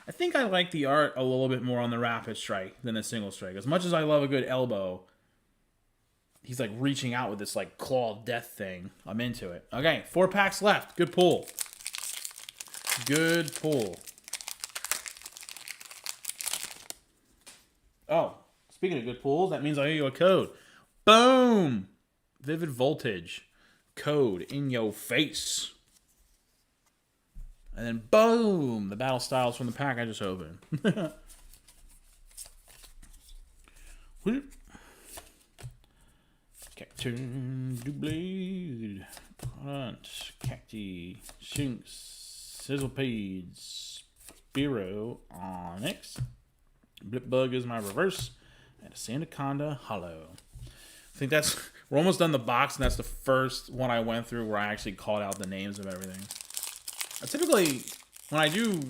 A: I think I like the art a little bit more on the Rapid Strike than the Single Strike. As much as I love a good elbow, he's like reaching out with this like claw death thing. I'm into it. Okay, 4 packs left. Good pull. Good pull. Oh, speaking of good pulls, that means I owe you a code. Boom! Vivid Voltage. Code in your face. And then boom! The battle styles from the pack I just opened. Cacturn, Doublade, Hunt, Cacti, Shinx, 𝗟𝗵𝗶𝗹, Onyx. Blipbug is my reverse, and a Sandaconda Hollow. I think that's, we're almost done the box, and that's the first one I went through where I actually called out the names of everything. Typically, when I do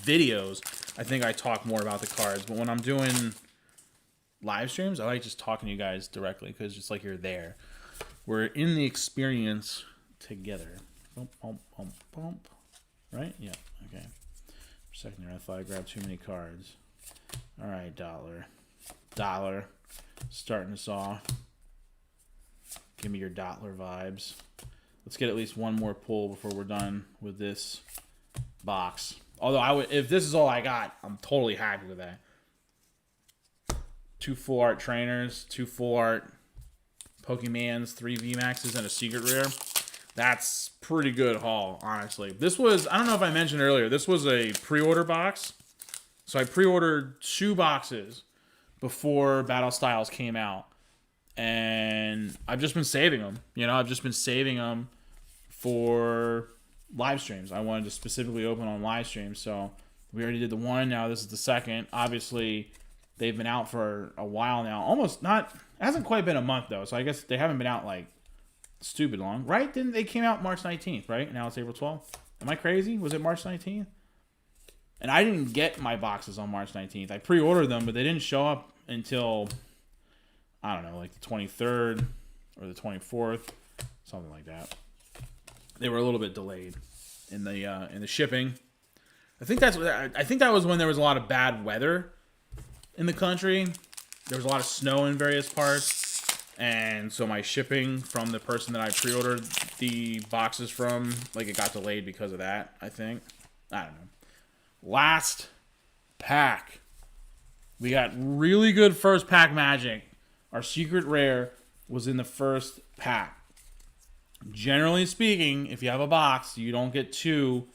A: videos, I think I talk more about the cards, but when I'm doing live streams, I like just talking to you guys directly, because it's like you're there. We're in the experience together. Bump, bump, bump, bump. Right? Yeah, okay. For a second there, I thought I grabbed too many cards. Alright, Dollar. Starting us off. Give me your Dollar vibes. Let's get at least one more pull before we're done with this box. Although, if this is all I got, I'm totally happy with that. 2 full art trainers, 2 full art Pokemans, 3 VMAXs, and a secret rare. That's pretty good haul, honestly. This was, I don't know if I mentioned earlier, this was a pre-order box. So I pre-ordered 2 boxes before Battle Styles came out. And I've just been saving them. You know, I've just been saving them for live streams. I wanted to specifically open on live streams. So we already did the 1. Now this is the 2nd. Obviously, they've been out for a while now. Almost not, it hasn't quite been a month though. So I guess they haven't been out like stupid long. Right? Didn't they came out March 19th, right? Now it's April 12th. Am I crazy? Was it March 19th? And I didn't get my boxes on March 19th. I pre-ordered them, but they didn't show up until, I don't know, like the 23rd or the 24th, something like that. They were a little bit delayed in the shipping. I think that was when there was a lot of bad weather in the country. There was a lot of snow in various parts, and so my shipping from the person that I pre-ordered the boxes from, like, it got delayed because of that, I think. I don't know. Last pack. We got really good first pack magic. Our secret rare was in the first pack. Generally speaking, if you have a box, you don't get 2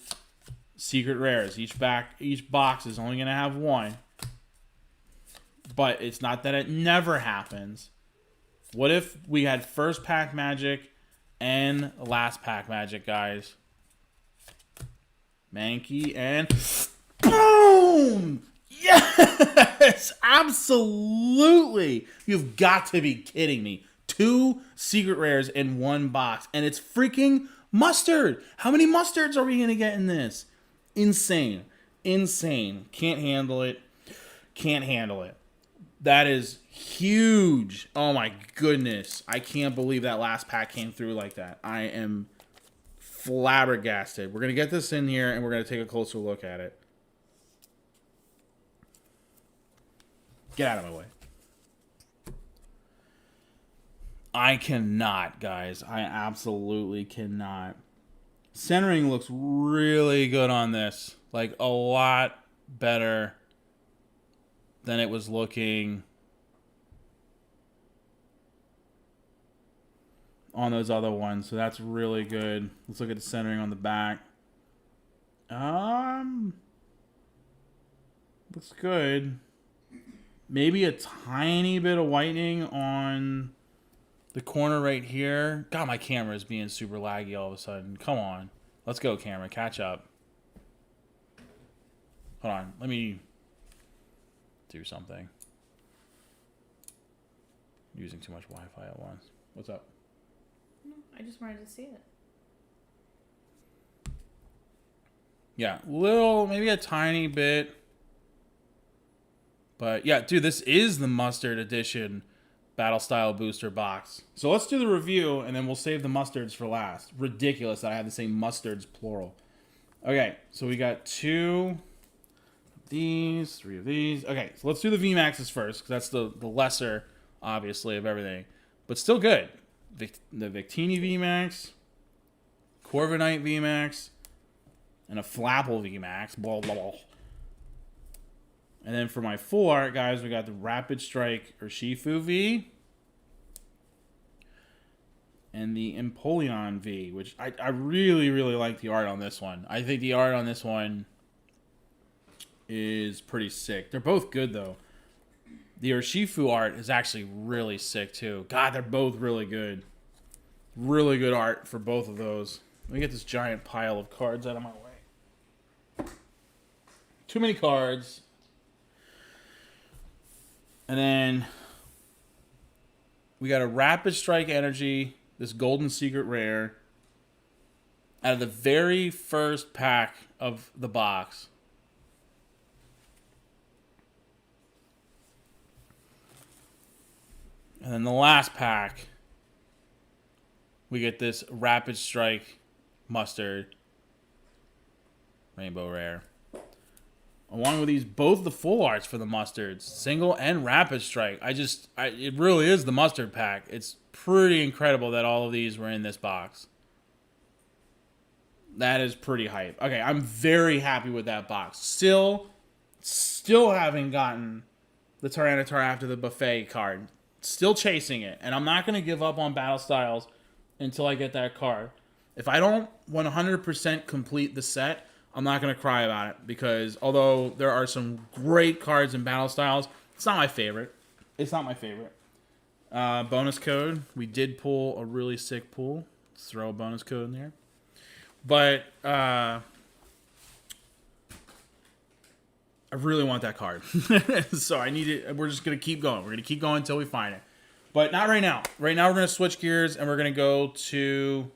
A: secret rares. Each box is only going to have 1. But it's not that it never happens. What if we had first pack magic and last pack magic, guys? Mankey and boom! Yes! Absolutely! You've got to be kidding me. 2 secret rares in 1 box. And it's freaking Mustard! How many Mustards are we going to get in this? Insane. Insane. Can't handle it. Can't handle it. That is huge. Oh my goodness. I can't believe that last pack came through like that. I am flabbergasted. We're going to get this in here and we're going to take a closer look at it. Get out of my way. I cannot, guys. I absolutely cannot. Centering looks really good on this. Like, a lot better than it was looking on those other ones. So that's really good. Let's look at the centering on the back. Looks good. Maybe a tiny bit of whitening on the corner right here. God, my camera is being super laggy all of a sudden. Come on. Let's go, camera. Catch up. Hold on. Let me do something. I'm using too much Wi-Fi at once. What's up?
B: No, I just wanted to see it.
A: Yeah, maybe a tiny bit. But yeah, dude, this is the Mustard Edition Battle Style Booster Box. So let's do the review, and then we'll save the mustards for last. Ridiculous that I had to say mustards, plural. Okay, so we got 2 of these, 3 of these. Okay, so let's do the VMAXs first, because that's the lesser, obviously, of everything. But still good. The 𝗦𝗂𝗱𝗶 VMAX, 𝗘𝗺𝗶𝗹 VMAX, and a 𝗏𝗡𝗋 VMAX. Blah, blah, blah. And then for my full art, guys, we got the Rapid Strike 𝗟𝗶𝗶𝗹 and the 𝗬𝗚𝗀𝗀 V, which I really, really like the art on this one. I think the art on this one is pretty sick. They're both good, though. The 𝗟𝗏𝗶𝗹 art is actually really sick, too. God, they're both really good. Really good art for both of those. Let me get this giant pile of cards out of my way. Too many cards. And then we got a Rapid Strike Energy, this Golden Secret Rare, out of the very first pack of the box. And then the last pack, we get this Rapid Strike Mustard Rainbow Rare. Along with these, both the full arts for the mustards, single and Rapid Strike. It really is the mustard pack. It's pretty incredible that all of these were in this box. That is pretty hype. Okay, I'm very happy with that box. Still haven't gotten the Tyranitar after the buffet card. Still chasing it. And I'm not going to give up on Battle Styles until I get that card. If I don't 100% complete the set, I'm not going to cry about it, because although there are some great cards in Battle Styles, it's not my favorite. It's not my favorite. Bonus code. We did pull a really sick pull. Let's throw a bonus code in there. But I really want that card. So I need it. We're just going to keep going. We're going to keep going until we find it. But not right now. Right now we're going to switch gears, and we're going to go to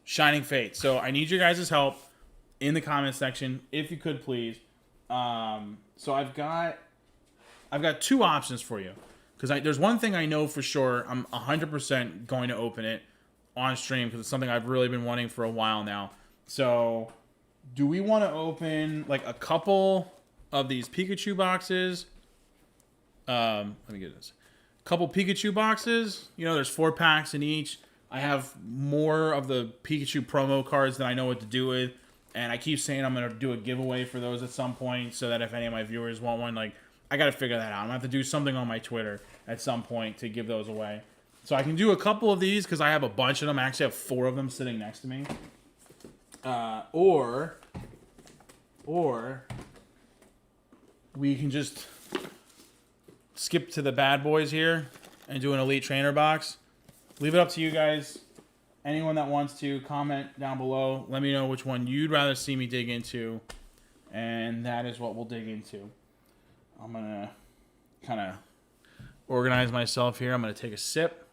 A: Shinging Fates. So I need your guys' help in the comment section, if you could, please. So I've got 2 options for you, because there's one thing I know for sure. I'm 100% going to open it on stream, because it's something I've really been wanting for a while now. So do we want to open like a couple of these Pikachu boxes? Let me get this. A couple Pikachu boxes. You know, there's 4 packs in each. I have more of the Pikachu promo cards than I know what to do with. And I keep saying I'm going to do a giveaway for those at some point, so that if any of my viewers want one, like, I got to figure that out. I'm going to have to do something on my Twitter at some point to give those away. So I can do a couple of these, because I have a bunch of them. I actually have 4 of them sitting next to me. Or we can just skip to the bad boys here and do an Elite Trainer box. Leave it up to you guys. Anyone that wants to, comment down below. Let me know which one you'd rather see me dig into. And that is what we'll dig into. I'm going to kind of organize myself here. I'm going to take a sip.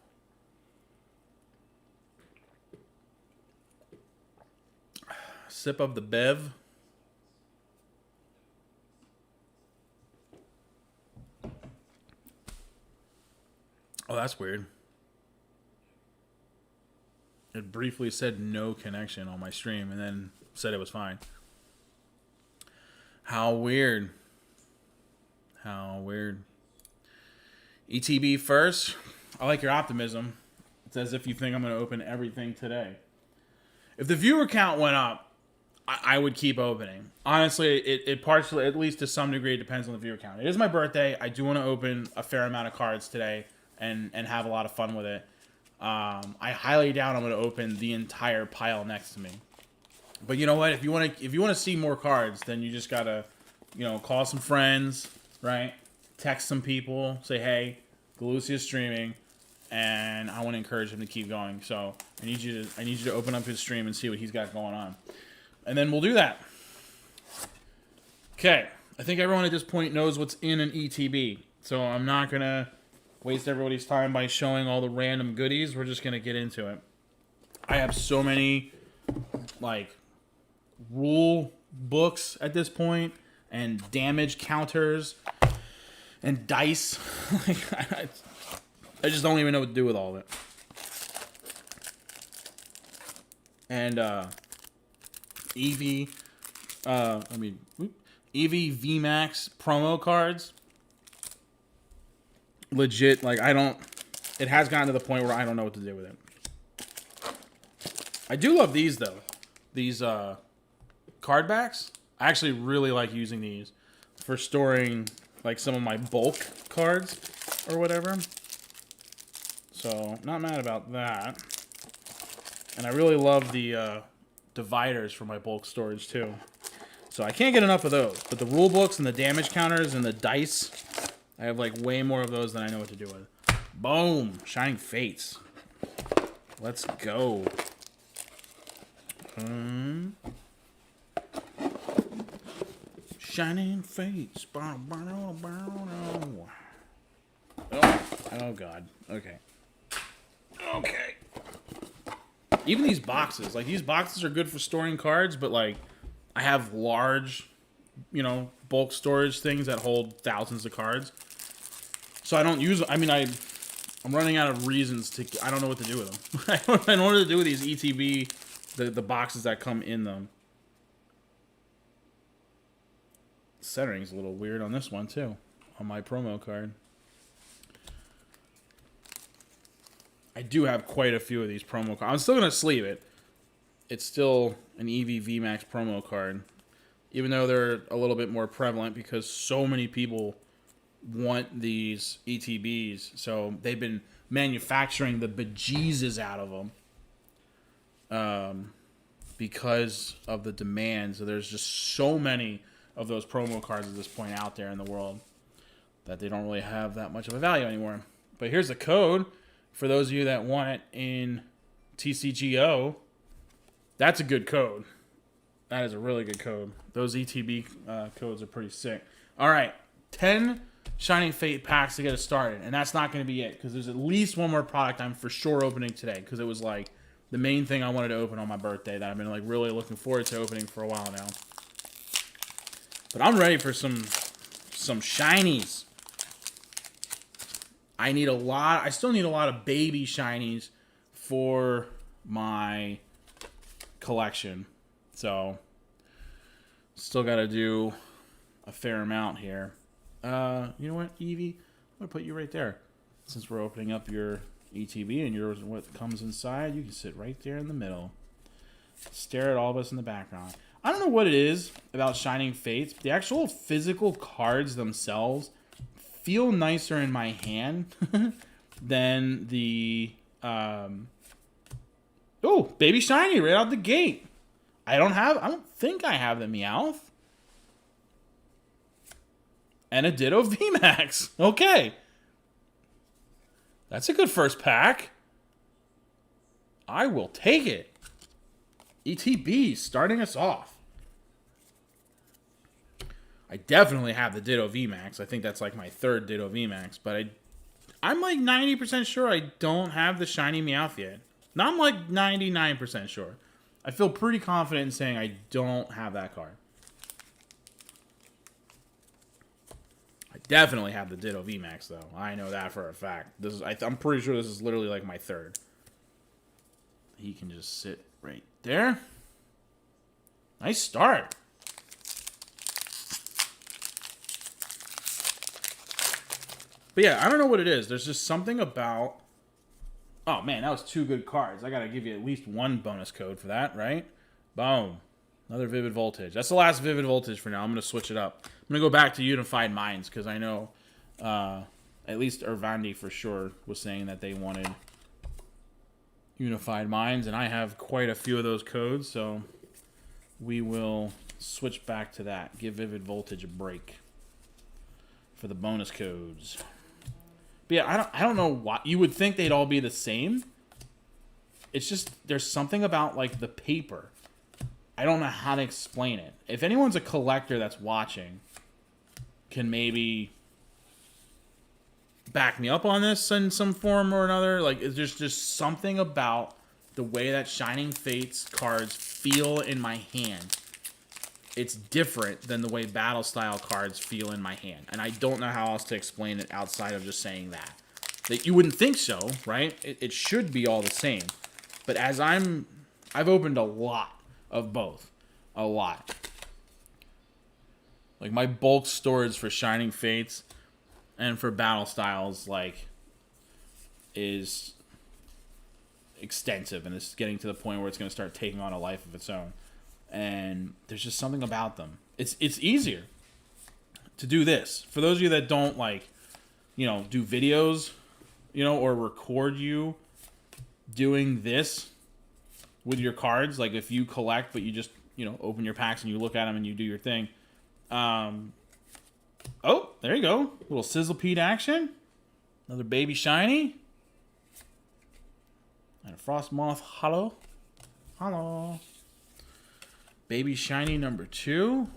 A: Sip of the bev. Oh, that's weird. It briefly said no connection on my stream and then said it was fine. How weird. How weird. ETB first. I like your optimism. It's as if you think I'm going to open everything today. If the viewer count went up, I would keep opening. Honestly, it partially, at least to some degree, depends on the viewer count. It is my birthday. I do want to open a fair amount of cards today and have a lot of fun with it. I highly doubt I'm going to open the entire pile next to me. But you know what? If you want to see more cards, then you just gotta, call some friends, right? Text some people, say, hey, Galucia is streaming, and I want to encourage him to keep going. So I need you to open up his stream and see what he's got going on, and then we'll do that. Okay, I think everyone at this point knows what's in an ETB, so I'm not gonna waste everybody's time by showing all the random goodies. We're just gonna get into it. I have so many rule books at this point, and damage counters, and dice. I just don't even know what to do with all of it. And 𝗬𝗏𝗶𝗹 promo cards. Legit, it has gotten to the point where I don't know what to do with it. I do love these though. These card backs. I actually really like using these for storing some of my bulk cards or whatever. So not mad about that. And I really love the dividers for my bulk storage too. So I can't get enough of those. But the rule books and the damage counters and the dice, I have way more of those than I know what to do with. Boom! Shining Fates. Let's go. Shining Fates. Oh God. Okay. Even these boxes. These boxes are good for storing cards, but I have large, bulk storage things that hold thousands of cards. So I don't use them. I'm running out of reasons to. I don't know what to do with them. I don't know what to do with these ETB, the boxes that come in them. Centering's a little weird on this one too, on my promo card. I do have quite a few of these promo cards. I'm still gonna sleeve it. It's still an 𝗬𝗏𝗶 promo card, even though they're a little bit more prevalent because so many people want these ETBs. So they've been manufacturing the bejesus out of them because of the demand. So there's just so many of those promo cards at this point out there in the world that they don't really have that much of a value anymore. But here's the code for those of you that want it in TCGO. That's a good code. That is a really good code. Those ETB codes are pretty sick. All right, 10 Shining Fate packs to get us started, and that's not going to be it because there's at least one more product I'm for sure opening today because it was the main thing I wanted to open on my birthday that I've been really looking forward to opening for a while now. But I'm ready for some shinies. I still need a lot of baby shinies for my collection. So, still got to do a fair amount here. You know what, Evie? I'm going to put you right there. Since we're opening up your ETB and yours, what comes inside, you can sit right there in the middle. Stare at all of us in the background. I don't know what it is about Shining Fates, but the actual physical cards themselves feel nicer in my hand than the... Oh, Baby Shiny right out the gate. I don't think I have the Meowth. And a Ditto VMAX. Okay. That's a good first pack. I will take it. ETB starting us off. I definitely have the Ditto VMAX. I think that's my third Ditto VMAX. But I'm 90% sure I don't have the Shiny Meowth yet. Now I'm 99% sure. I feel pretty confident in saying I don't have that card. I definitely have the Ditto VMAX though. I know that for a fact. I'm pretty sure this is literally my third. He can just sit right there. Nice start. But yeah, I don't know what it is. There's just something about Oh, man, that was 2 good cards. I got to give you at least 1 bonus code for that, right? Boom. Another Vivid Voltage. That's the last Vivid Voltage for now. I'm going to switch it up. I'm going to go back to Unified Minds because I know at least 𝗟𝗏𝗀𝗀 for sure was saying that they wanted Unified Minds, and I have quite a few of those codes, so we will switch back to that. Give Vivid Voltage a break for the bonus codes. But yeah, I don't know why. You would think they'd all be the same. It's just, there's something about, like, the paper. I don't know how to explain it. If anyone's a collector that's watching, can maybe back me up on this in some form or another. Like, there's just something about the way that Shinging Fates cards feel in my hand. It's different than the way battle style cards feel in my hand. And I don't know how else to explain it outside of just saying that. That you wouldn't think so, right? It should be all the same. But as I've opened a lot of both. A lot. Like, my bulk storage for Shinging Fates and for battle styles, like, is extensive. And it's getting to the point where it's going to start taking on a life of its own. And there's just something about them. It's easier to do this. For those of you that don't, like, you know, do videos, you know, or record you doing this with your cards, like if you collect but you just, you know, open your packs and you look at them and you do your thing. Oh, there you go. Little 𝗖𝗍𝗶𝗹 action. Another baby shiny. And a Frostmoth Hollow. Hello. Baby shiny number 2.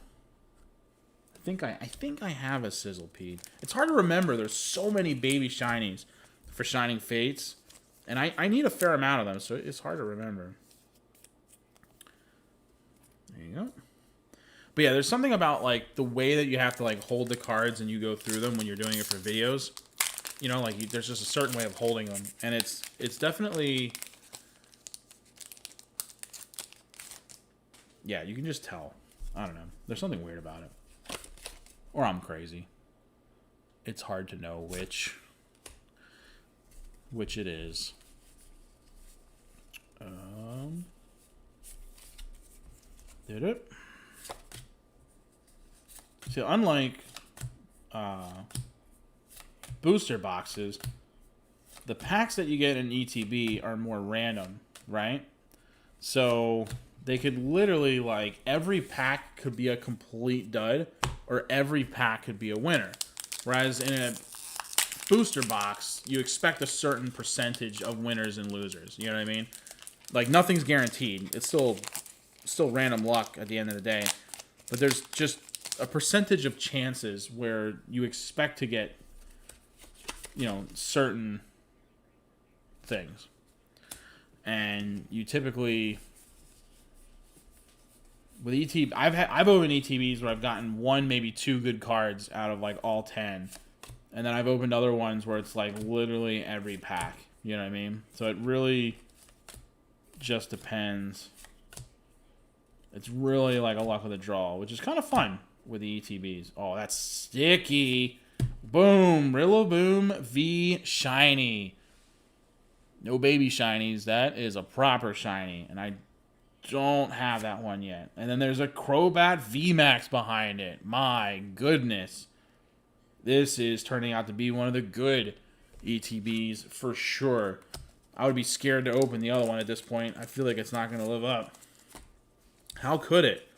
A: I think I have a 𝗖𝗍𝗶𝗹. It's hard to remember. There's so many baby shinies for Shinging Fates. And I need a fair amount of them, so it's hard to remember. There you go. But yeah, there's something about, like, the way that you have to, like, hold the cards and you go through them when you're doing it for videos. You know, like, there's just a certain way of holding them. And it's definitely... Yeah, you can just tell. I don't know. There's something weird about it. Or I'm crazy. It's hard to know which it is. Did it? See, unlike booster boxes, the packs that you get in ETB are more random, right? So they could literally, like, every pack could be a complete dud, or every pack could be a winner. Whereas in a booster box, you expect a certain percentage of winners and losers. You know what I mean? Like, nothing's guaranteed. It's still random luck at the end of the day. But there's just a percentage of chances where you expect to get, you know, certain things. And you typically... With ETB, I've opened ETBs where I've gotten 1, maybe 2 good cards out of, like, all 10. And then I've opened other ones where it's, like, literally every pack. You know what I mean? So it really just depends. It's really like a luck of the draw, which is kind of fun with the ETBs. Oh, that's sticky. Boom. Rillaboom V shiny. No baby shinies. That is a proper shiny. And I don't have that one yet. And then there's a 𝗘𝗏𝗏𝗀𝗀 VMAX behind it. My goodness. This is turning out to be one of the good ETBs for sure. I would be scared to open the other one at this point. I feel like it's not going to live up. How could it?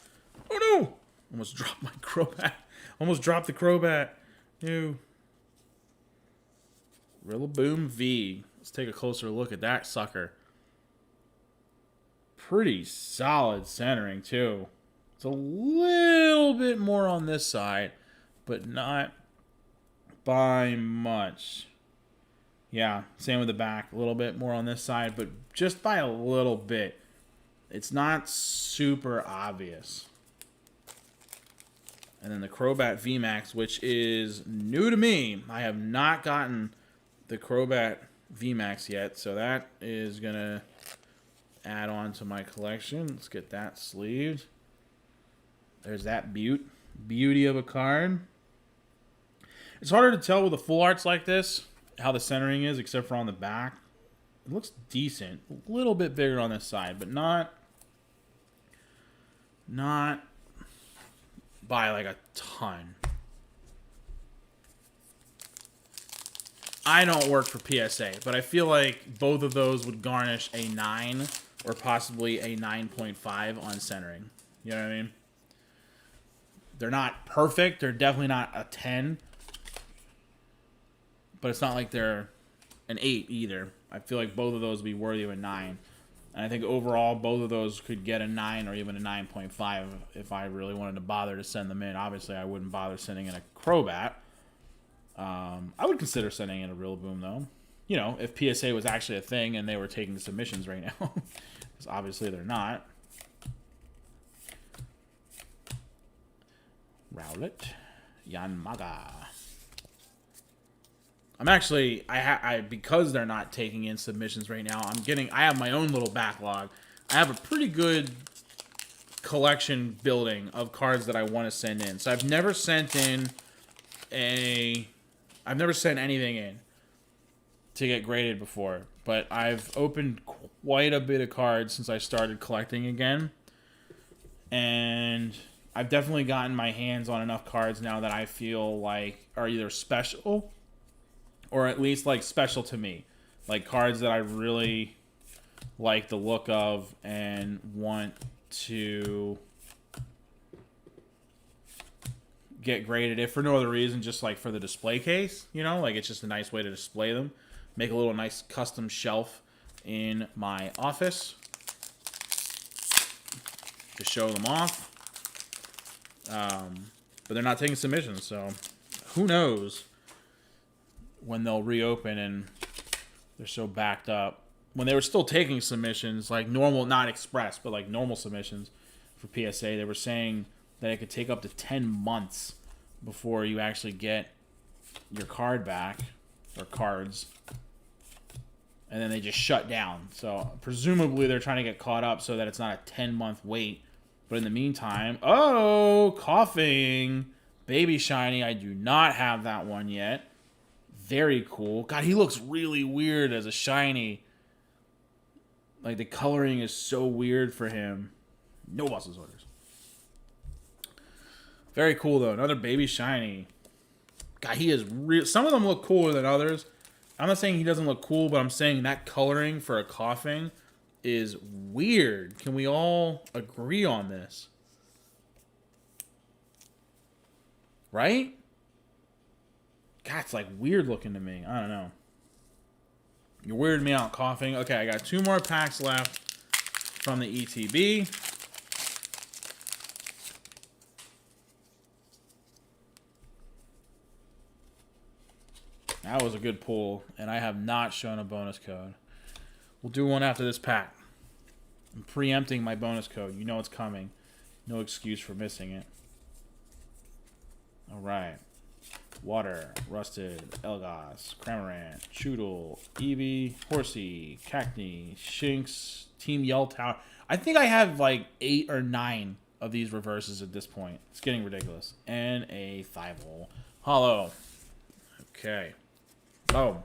A: Oh no! Almost dropped my 𝗘𝗏𝗏𝗀𝗀. Almost dropped the 𝗘𝗏𝗏𝗀𝗀. Ew. Rillaboom V. Let's take a closer look at that sucker. Pretty solid centering too. It's a little bit more on this side, but not by much. Yeah, same with the back. A little bit more on this side, but just by a little bit. It's not super obvious. And then the 𝗘𝗏𝗏𝗀𝗀 VMAX, which is new to me. I have not gotten the 𝗘𝗏𝗏𝗀𝗀 VMAX yet, so that is going to add on to my collection. Let's get that sleeved. There's that beauty of a card. It's harder to tell with the full arts like this how the centering is, except for on the back. It looks decent. A little bit bigger on this side, but not by like a ton. I don't work for PSA, but I feel like both of those would garnish a 9 or possibly a 9.5 on centering. You know what I mean? They're not perfect. They're definitely not a 10. But it's not like they're an 8 either. I feel like both of those would be worthy of a 9. And I think overall, both of those could get a 9 or even a 9.5 if I really wanted to bother to send them in. Obviously, I wouldn't bother sending in a 𝗘𝗏𝗏. I would consider sending in a Rillaboom, though. You know, if PSA was actually a thing and they were taking submissions right now. Because obviously they're not. Rowlet. Yanmaga. I'm actually, because they're not taking in submissions right now, I have my own little backlog. I have a pretty good collection building of cards that I want to send in. So I've never sent anything in to get graded before, but I've opened quite a bit of cards since I started collecting again. And I've definitely gotten my hands on enough cards now that I feel like are either special or at least like special to me. Like cards that I really like the look of and want to get graded, if for no other reason, just like for the display case, you know, like it's just a nice way to display them. Make a little nice custom shelf in my office to show them off. But they're not taking submissions, so who knows when they'll reopen and they're so backed up. When they were still taking submissions, like normal, not express, but like normal submissions for PSA, they were saying that it could take up to 10 months before you actually get your card back, or cards. And then they just shut down. So presumably they're trying to get caught up so that it's not a 10-month wait. But in the meantime, oh, coughing. Baby Shiny. I do not have that one yet. Very cool. God, he looks really weird as a shiny. Like, the coloring is so weird for him. No boss's orders. Very cool, though. Another Baby Shiny. God, he is real. Some of them look cooler than others. I'm not saying he doesn't look cool, but I'm saying that coloring for a coughing is weird. Can we all agree on this? Right? God, it's like weird looking to me. I don't know. You're weirding me out, coughing. Okay, I got 2 more packs left from the ETB. That was a good pull, and I have not shown a bonus code. We'll do one after this pack. I'm preempting my bonus code. You know it's coming. No excuse for missing it. All right. Water, Rusted, Elgas, Cramorant, Choodle, Eevee, Horsey, Cacney, Shinx, Team Yell Tower. I think I have like 8 or 9 of these reverses at this point. It's getting ridiculous. And a Thievul. Hollow. Okay. Boom.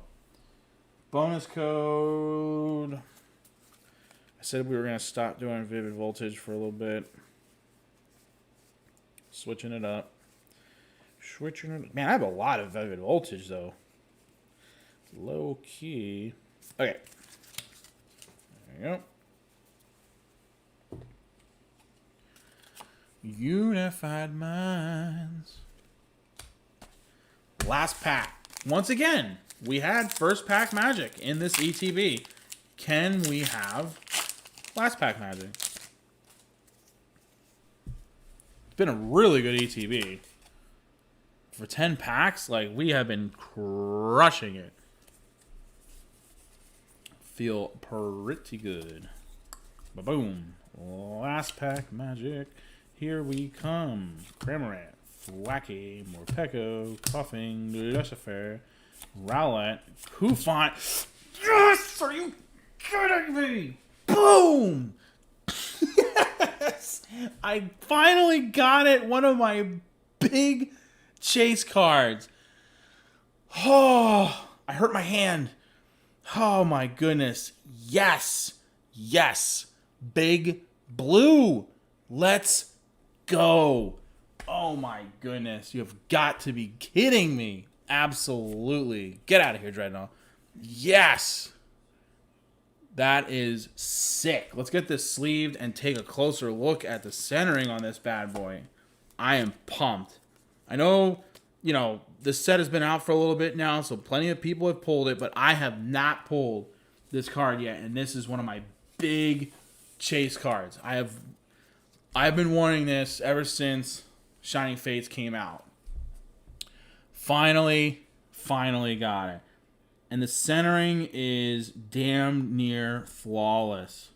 A: Bonus code. I said we were going to stop doing Vivid Voltage for a little bit. Switching it up. Man, I have a lot of Vivid Voltage, though. Low key. Okay. There you go. Unified Minds. Last pack. Once again, we had first pack magic in this ETB. Can we have last pack magic? It's been a really good ETB. For 10 packs, like, we have been crushing it. Feel pretty good. Ba-boom. Last pack magic. Here we come. Cramorant, 𝗬𝗂𝗏𝗏, Coughing, Lucifer, Rowlet, Kufant. Yes! Are you kidding me? Boom! Yes! I finally got it. One of my big chase cards. Oh, I hurt my hand. Oh my goodness. Yes. Yes. Big blue. Let's go. Oh my goodness. You have got to be kidding me. Absolutely. Get out of here, Dreadnought. Yes. That is sick. Let's get this sleeved and take a closer look at the centering on this bad boy. I am pumped. I know, you know, this set has been out for a little bit now, so plenty of people have pulled it, but I have not pulled this card yet, and this is one of my big chase cards. I've been wanting this ever since Shinging Fates came out. Finally got it. And the centering is damn near flawless.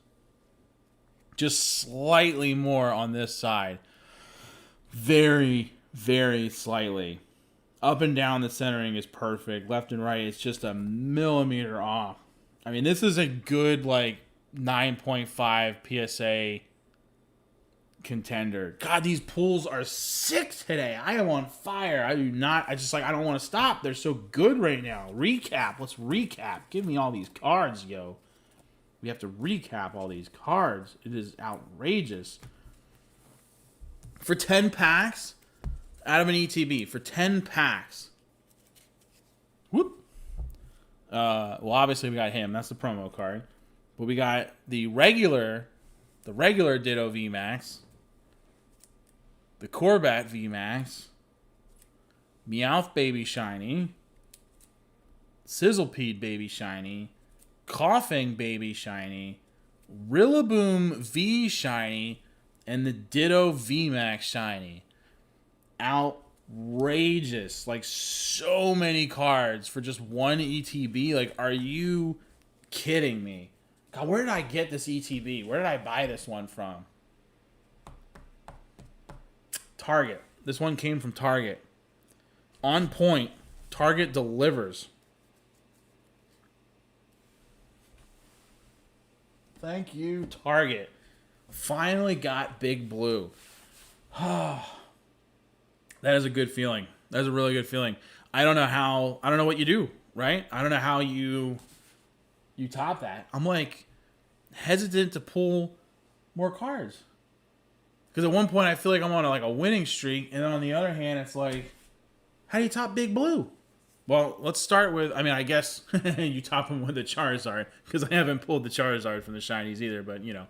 A: Just slightly more on this side. Very, very slightly. Up and down the centering is perfect. Left and right, it's just a millimeter off. I mean, this is a good, like, 9.5 PSA contender. God, these pools are sick today. I am on fire. I don't want to stop. They're so good right now. Recap. Let's recap. Give me all these cards, yo. We have to recap all these cards. It is outrageous. For 10 packs, out of an ETB, for 10 packs. Whoop. Well, obviously we got him. That's the promo card. But we got the regular Ditto VMAX, the Corbat VMAX, Meowth Baby Shiny, 𝗤𝗂𝗱𝗶𝗹 Baby Shiny, Coughing Baby Shiny, Rillaboom V Shiny, and the Ditto VMAX Shiny. Outrageous. Like, so many cards for just one ETB. Like, are you kidding me? God, where did I get this ETB? Where did I buy this one from? Target. This one came from Target. On point. Target delivers. Thank you, Target. Finally got Big Blue. That is a good feeling. That is a really good feeling. I don't know what you do, right? I don't know how you top that. I'm like hesitant to pull more cards. Because at one point I feel like I'm on a winning streak, and then on the other hand, it's like, how do you top Big Blue? Well, let's start with, I guess you top him with the Charizard, because I haven't pulled the Charizard from the shinies either, but you know.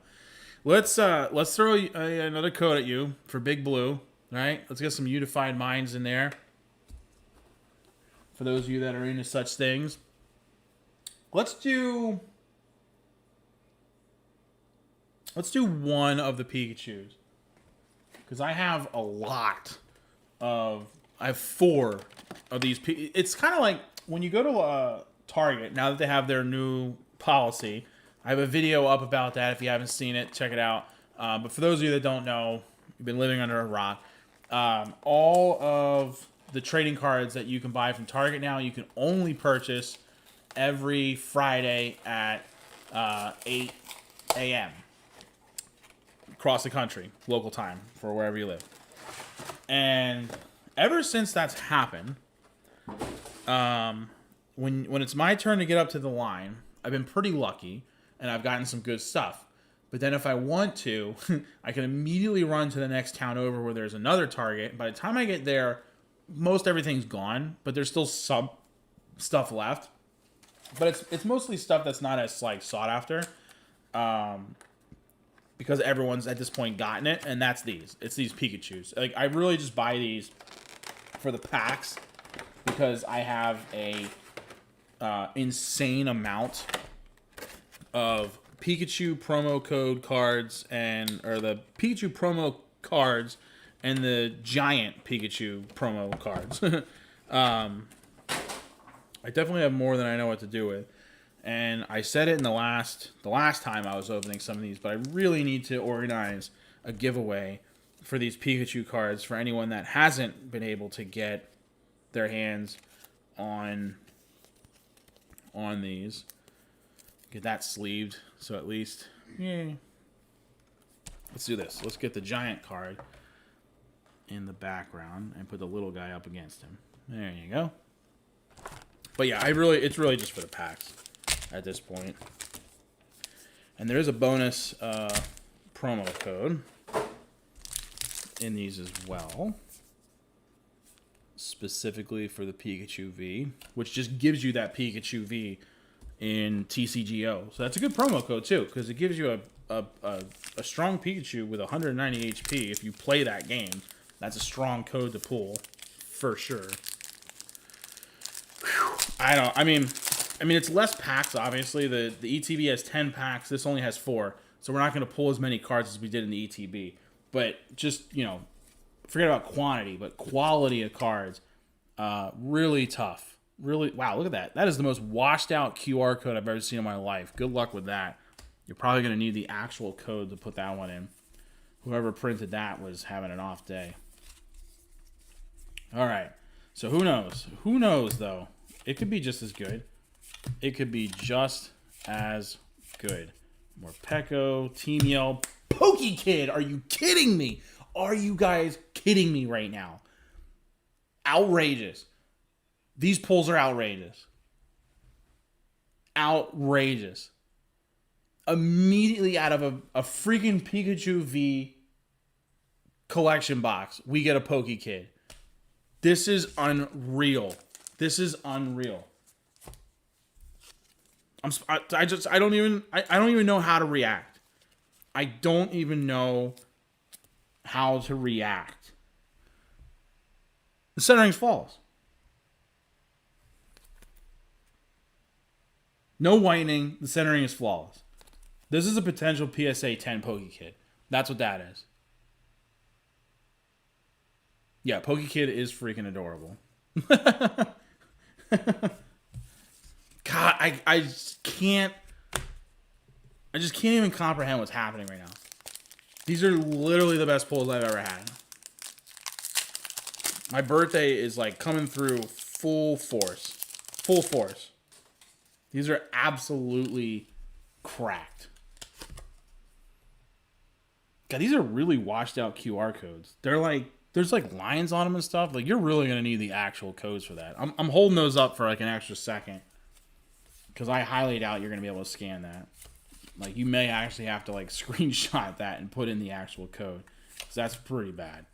A: Let's throw another code at you for Big Blue, right? Let's get some Unified Minds in there. For those of you that are into such things. Let's do one of the Pikachus. Because I have I have 4 of these. It's kind of like when you go to Target, now that they have their new policy. I have a video up about that. If you haven't seen it, check it out. But for those of you that don't know, you've been living under a rock. All of the trading cards that you can buy from Target now, you can only purchase every Friday at 8 a.m. across the country, local time, for wherever you live. And ever since that's happened, when it's my turn to get up to the line, I've been pretty lucky, and I've gotten some good stuff. But then if I want to, I can immediately run to the next town over where there's another Target. By the time I get there, most everything's gone, but there's still some stuff left. But it's mostly stuff that's not as sought after, because everyone's at this point gotten it, and that's these. It's these Pikachus. Like, I really just buy these for the packs because I have a insane amount of Pikachu promo code cards or the Pikachu promo cards and the giant Pikachu promo cards. I definitely have more than I know what to do with. And I said it in the last time I was opening some of these, but I really need to organize a giveaway for these Pikachu cards for anyone that hasn't been able to get their hands on these. Get that sleeved, so at least, yeah. Let's do this. Let's get the giant card in the background and put the little guy up against him. There you go. But yeah, it's really just for the packs. at this point. And there is a bonus promo code in these as well, specifically for the Pikachu V, which just gives you that Pikachu V in TCGO. So that's a good promo code too, because it gives you a strong Pikachu with 190 HP. If you play that game, that's a strong code to pull for sure. Whew. I mean, it's less packs, obviously. The ETB has 10 packs. This only has 4. So we're not going to pull as many cards as we did in the ETB. But just, you know, forget about quantity, but quality of cards. Really tough. Really, wow, look at that. That is the most washed out QR code I've ever seen in my life. Good luck with that. You're probably going to need the actual code to put that one in. Whoever printed that was having an off day. All right. So who knows? Who knows, though? It could be just as good. It could be just as good. 𝗤𝗂𝗶𝗹, Team Yell, 𝗤𝗂𝗲. Are you kidding me? Are you guys kidding me right now? Outrageous. These pulls are outrageous. Outrageous. Immediately out of a freaking Pikachu V collection box, we get a 𝗤𝗂𝗲. This is unreal. This is unreal. I don't even know how to react. I don't even know how to react. The centering falls. No whitening. The centering is flawless. This is a potential PSA 10 𝗤𝗂𝗲. That's what that is. Yeah, 𝗤𝗂𝗲 is freaking adorable. God, I just can't even comprehend what's happening right now. These are literally the best pulls I've ever had. My birthday is like coming through full force. Full force. These are absolutely cracked. God, these are really washed out QR codes. They're like, there's like lines on them and stuff. Like, you're really going to need the actual codes for that. I'm holding those up for like an extra second, because I highly doubt you're going to be able to scan that. Like, you may actually have to like screenshot that and put in the actual code, because that's pretty bad.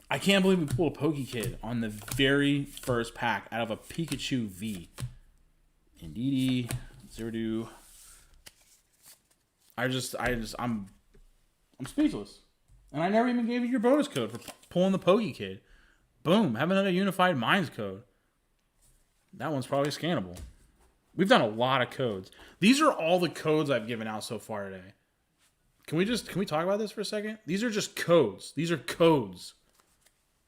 A: I can't believe we pulled a 𝗤𝗂𝗲 on the very first pack out of a Pikachu V. Indeedy, Zerdu. I'm speechless. And I never even gave you your bonus code for pulling the 𝗤𝗂𝗲. Boom, have another Unified Minds code. That one's probably scannable. We've done a lot of codes. These are all the codes I've given out so far today. Can we talk about this for a second? These are just codes. These are codes.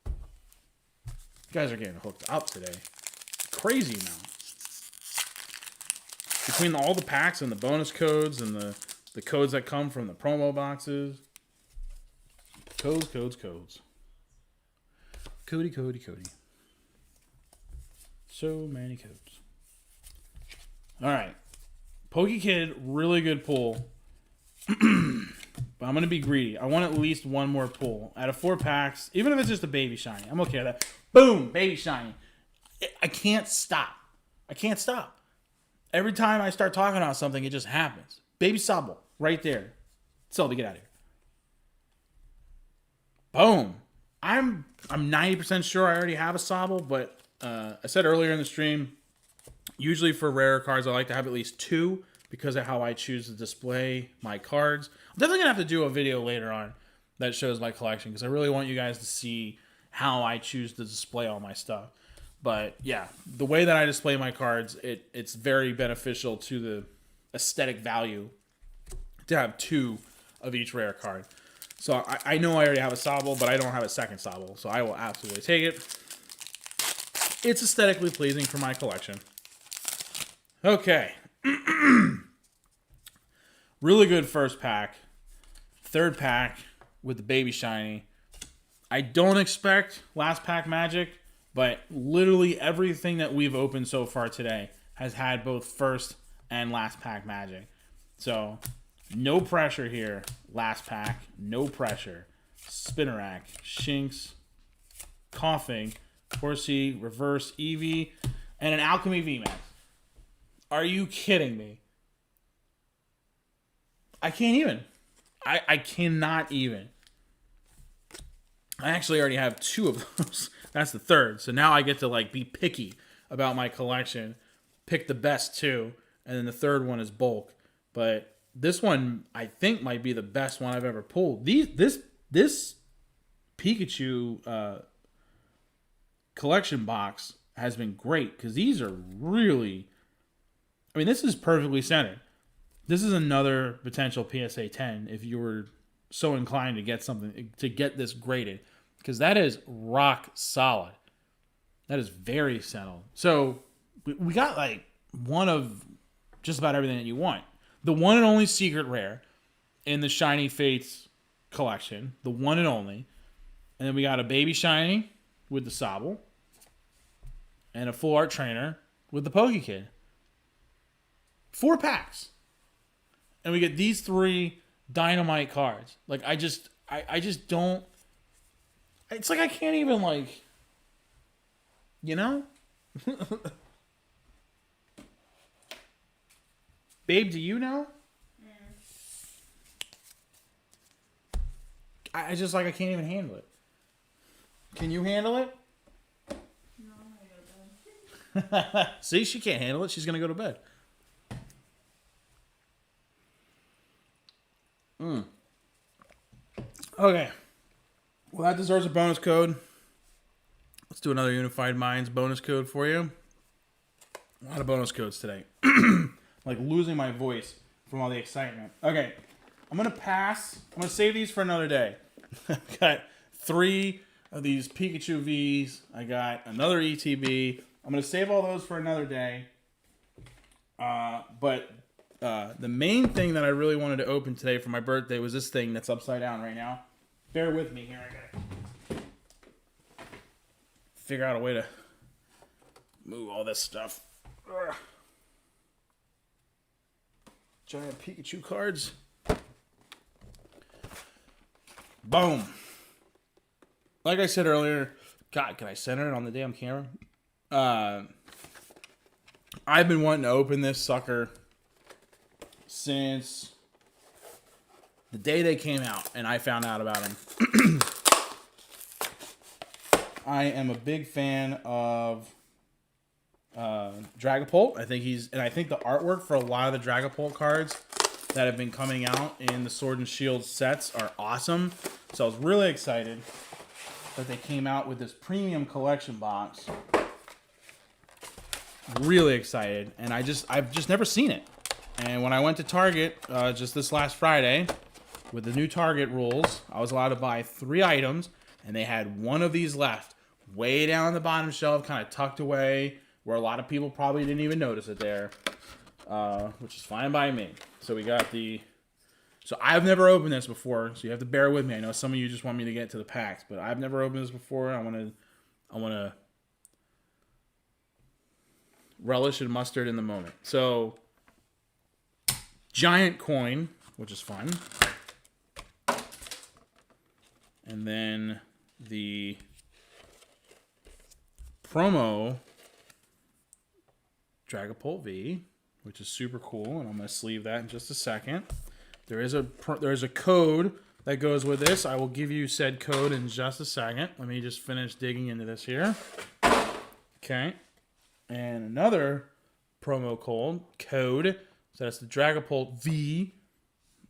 A: You guys are getting hooked up today. Crazy amount. Between all the packs and the bonus codes and the codes that come from the promo boxes. Codes. Cody. So many codes. All right. 𝗤𝗂𝗲, really good pull. But I'm going to be greedy. I want at least one more pull. Out of 4 packs, even if it's just a baby shiny, I'm okay with that. Boom, baby shiny. I can't stop. Every time I start talking about something, it just happens. Baby 𝗲𝗶𝗹, right there. Sully, get out of here. Boom. I'm 90% sure I already have a 𝗲𝗶𝗹, but I said earlier in the stream, usually for rare cards, I like to have at least 2 because of how I choose to display my cards. I'm definitely going to have to do a video later on that shows my collection, because I really want you guys to see how I choose to display all my stuff. But yeah, the way that I display my cards, it's very beneficial to the aesthetic value to have 2 of each rare card. So I know I already have a 𝗲𝗶𝗹, but I don't have a second 𝗲𝗶𝗹, so I will absolutely take it. It's aesthetically pleasing for my collection. Okay. Really good first pack. Third pack with the baby shiny. I don't expect last pack magic, but literally everything that we've opened so far today has had both first and last pack magic. So no pressure here. Last pack, no pressure. Spinarak, Shinx, Coughing, 𝗤𝗄𝗃, Reverse Eevee, and an Alchemy VMAX. Are you kidding me? I can't even. I cannot even. I actually already have 2 of those. That's the third. So now I get to like be picky about my collection. Pick the best 2. And then the third one is bulk. But this one I think might be the best one I've ever pulled. This Pikachu collection box has been great because these are really, I mean, this is perfectly centered. This is another potential PSA 10 if you were so inclined to get something, to get this graded, because that is rock solid. That is very settled. So we got like one of just about everything that you want. The one and only secret rare in the Shiny Fates collection, the one and only. And then we got a baby shiny with the 𝗲𝗶 and a full art trainer with the 𝗏𝗏𝗀𝘀. 4 packs. And we get these 3 dynamite cards. Like, I just don't, it's like I can't even, like, you know? Babe, do you know? I just, like, I can't even handle it. Can you handle it?
B: No, I'm gonna go to bed.
A: See, she can't handle it. She's going to go to bed. Okay. Well, that deserves a bonus code. Let's do another Unified Minds bonus code for you. A lot of bonus codes today. Like losing my voice from all the excitement. Okay. I'm going to pass. I'm going to save these for another day. I've got 3 of these Pikachu Vs. I got another ETB. I'm going to save all those for another day. But the main thing that I really wanted to open today for my birthday was this thing that's upside down right now. Bear with me here. I gotta figure out a way to move all this stuff. Ugh. Giant Pikachu cards. Boom. Like I said earlier, God, can I center it on the damn camera? I've been wanting to open this sucker since the day they came out and I found out about them. I am a big fan of 𝗏𝗏𝗶𝗹. I think the artwork for a lot of the 𝗏𝗏𝗶𝗹 cards that have been coming out in the Sword and Shield sets are awesome. So I was really excited that they came out with this premium collection box. Really excited, and I've just never seen it. And when I went to Target just this last Friday with the new Target rules, I was allowed to buy 3 items, and they had 1 of these left, way down on the bottom shelf, kind of tucked away, where a lot of people probably didn't even notice it there, which is fine by me. So we got so I've never opened this before, so you have to bear with me. I know some of you just want me to get to the packs, but I've never opened this before. I want to relish and mustard in the moment. So, giant coin, which is fun. And then the promo 𝗏𝗏𝗶𝗹, which is super cool, and I'm going to sleeve that in just a second. There is a code that goes with this. I will give you said code in just a second. Let me just finish digging into this here. Okay. And another promo code. So that's the 𝗏𝗏𝗶𝗹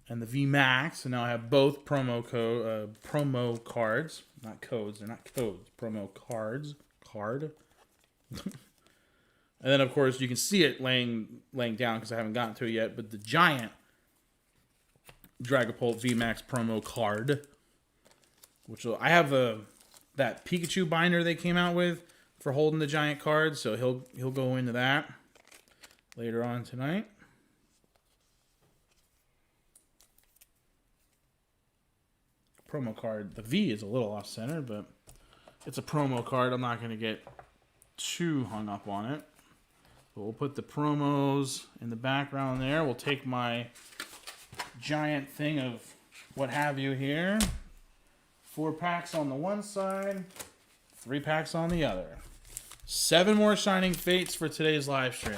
A: and the VMAX. So now I have both promo cards. Not codes. They're not codes. Promo cards. And then, of course, you can see it laying down because I haven't gotten to it yet. But the giant 𝗏𝗏𝗶𝗹 VMAX promo card. I have that Pikachu binder they came out with for holding the giant cards, so he'll go into that later on tonight. Promo card. The V is a little off center, but it's a promo card. I'm not going to get too hung up on it. But we'll put the promos in the background there. We'll take my giant thing of what have you here. 4 packs on the one side, 3 packs on the other. 7 more Shining Fates for today's live stream.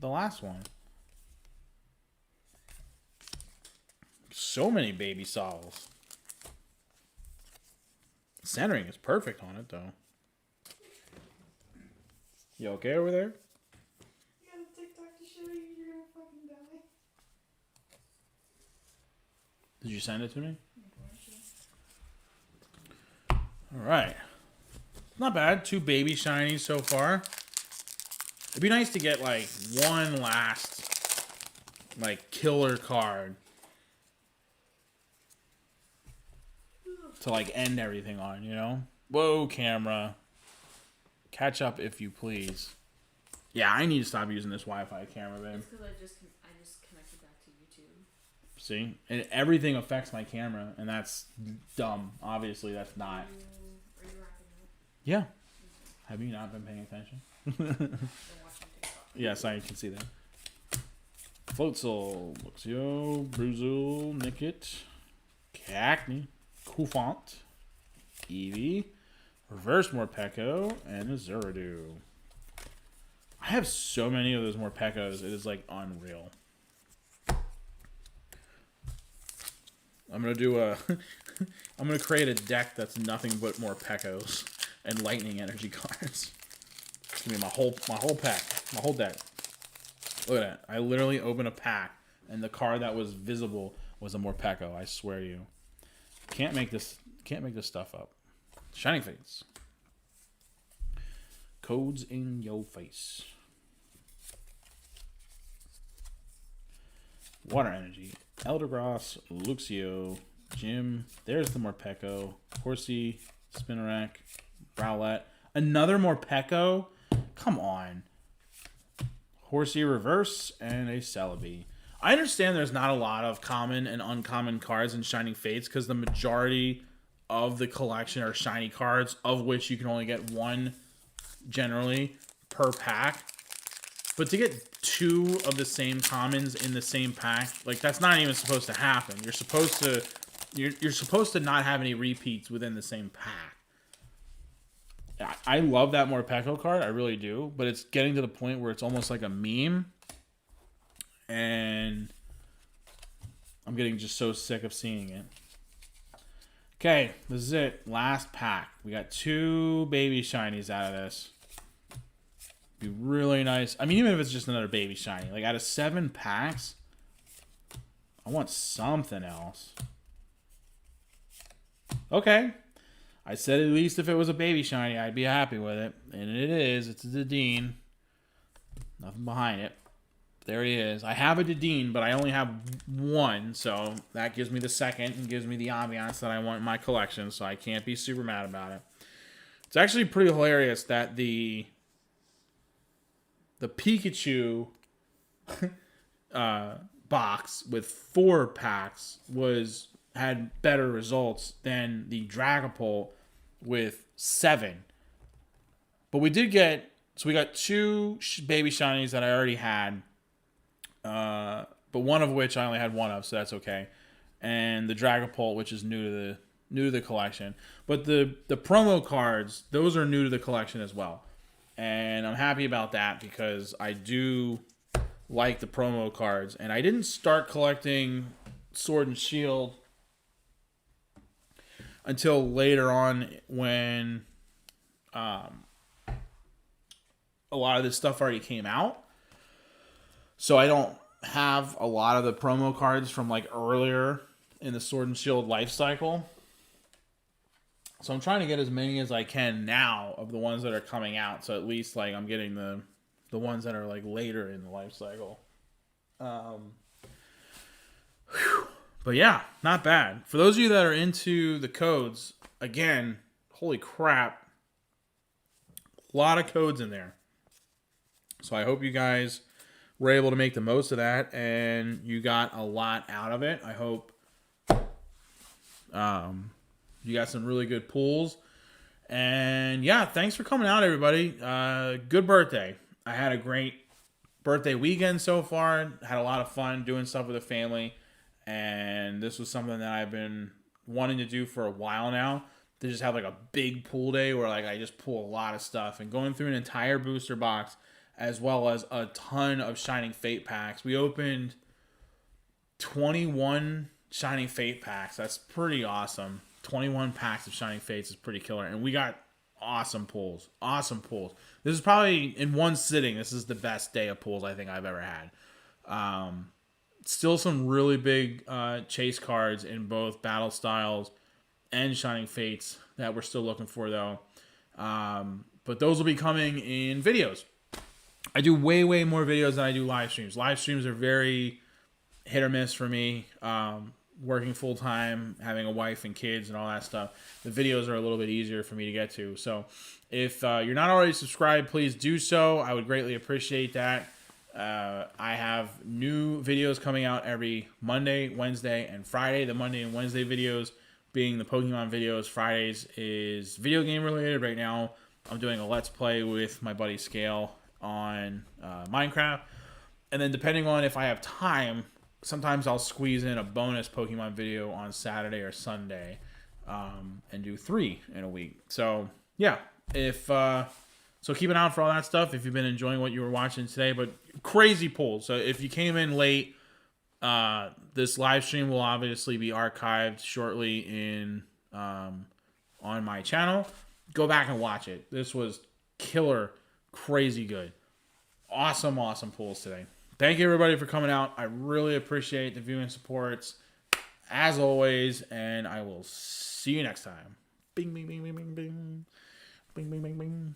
A: the last one. So many baby Sauls. Centering is perfect on it, though. You okay over there?
B: I got a TikTok to show you. You're gonna fucking die.
A: Did you send it to me? All right. Not bad. 2 baby shinies so far. It'd be nice to get like one last like killer card to like end everything on, you know? Whoa, camera. Catch up if you please. Yeah, I need to stop using this Wi-Fi camera, babe.
B: It's because I just connected back to YouTube.
A: See? And everything affects my camera, and that's dumb. Obviously, that's not.
B: Are you wrapping up?
A: Yeah. Have you not been paying attention?
B: Been watching TikTok.
A: Yes, I can see that. 𝗤𝗂𝗱𝗶𝗹, 𝗤𝗂𝗲𝗀𝗀𝗀𝗀, Nickit, Cacney, Kusant, Eevee, Reverse 𝗦𝗏𝗶𝗹, and a Zeraду. I have so many of those 𝗦𝗏𝗶𝗹s, it is like unreal. I'm gonna do a. I'm gonna create a deck that's nothing but more Pekos and lightning energy cards. It's gonna be my whole pack, my whole deck. Look at that! I literally opened a pack, and the card that was visible was a more Pekko. I swear to you. Can't make this stuff up. Shinging Fates. Codes in your face. Water Energy. Eldergross, Luxio, Jim. There's the Morpeko. 𝗤𝗄𝗃, 𝗏𝗏𝗃. Another Morpeko? Come on. 𝗤𝗄𝗃 Reverse and a Celebi. I understand there's not a lot of common and uncommon cards in Shinging Fates because the majority of the collection are shiny cards, of which you can only get one generally per pack. But to get two of the same commons in the same pack, like that's not even supposed to happen. You're supposed to not have any repeats within the same pack. I love that Morpeko card, I really do, but it's getting to the point where it's almost like a meme. And I'm getting just so sick of seeing it. Okay, this is it. Last pack. We got 2 baby shinies out of this. Be really nice. I mean, even if it's just another baby shiny. Like, out of 7 packs, I want something else. Okay. I said at least if it was a baby shiny, I'd be happy with it. And it is. It's a Dedenne. Nothing behind it. There he is. I have a Dedenne, but I only have 1, so that gives me the second and gives me the ambiance that I want in my collection, so I can't be super mad about it. It's actually pretty hilarious that the Pikachu box with 4 packs had better results than the _𝗏𝗃 with 7. But we did get, so we got 2 baby shinies that I already had. But one of which I only had 1 of, so that's okay. And the _𝗏𝗃, which is new to the collection. But the promo cards, those are new to the collection as well. And I'm happy about that because I do like the promo cards. And I didn't start collecting Sword and Shield until later on when a lot of this stuff already came out. So I don't have a lot of the promo cards from like earlier in the Sword and Shield life cycle. So I'm trying to get as many as I can now of the ones that are coming out. So at least like I'm getting the ones that are like later in the life cycle. But yeah, not bad. For those of you that are into the codes, again, holy crap. A lot of codes in there. So I hope you guys were able to make the most of that and you got a lot out of it. I hope you got some really good pulls. And yeah, thanks for coming out, everybody. Good birthday. I had a great birthday weekend so far. Had a lot of fun doing stuff with the family. And this was something that I've been wanting to do for a while now. To just have like a big pool day where like I just pull a lot of stuff. And going through an entire booster box as well as a ton of Shinging Fate packs. We opened 21 Shinging Fate packs. That's pretty awesome. 21 packs of Shinging Fates is pretty killer. And we got awesome pulls. Awesome pulls. This is probably, in one sitting, this is the best day of pulls I think I've ever had. Still some really big chase cards in both Battle Styles and Shinging Fates that we're still looking for, though. But those will be coming in videos. I do way more videos than I do live streams. Live streams are very hit or miss for me. Working full time, having a wife and kids and all that stuff. The videos are a little bit easier for me to get to. So if you're not already subscribed, please do so. I would greatly appreciate that. I have new videos coming out every Monday, Wednesday, and Friday. The Monday and Wednesday videos being the Pokemon videos. Fridays is video game related. Right now, I'm doing a Let's Play with my buddy Scale on Minecraft. And then depending on if I have time, sometimes I'll squeeze in a bonus Pokemon video on Saturday or Sunday and do 3 in a week. So, yeah. So keep an eye out for all that stuff if you've been enjoying what you were watching today. But crazy pulls. So if you came in late, This live stream will obviously be archived shortly in on my channel. Go back and watch it. This was killer, crazy good. Awesome pulls today. Thank you everybody for coming out. I really appreciate the viewing supports as always, and I will see you next time. Bing, bing, bing, bing, bing, bing, bing, bing, bing, bing.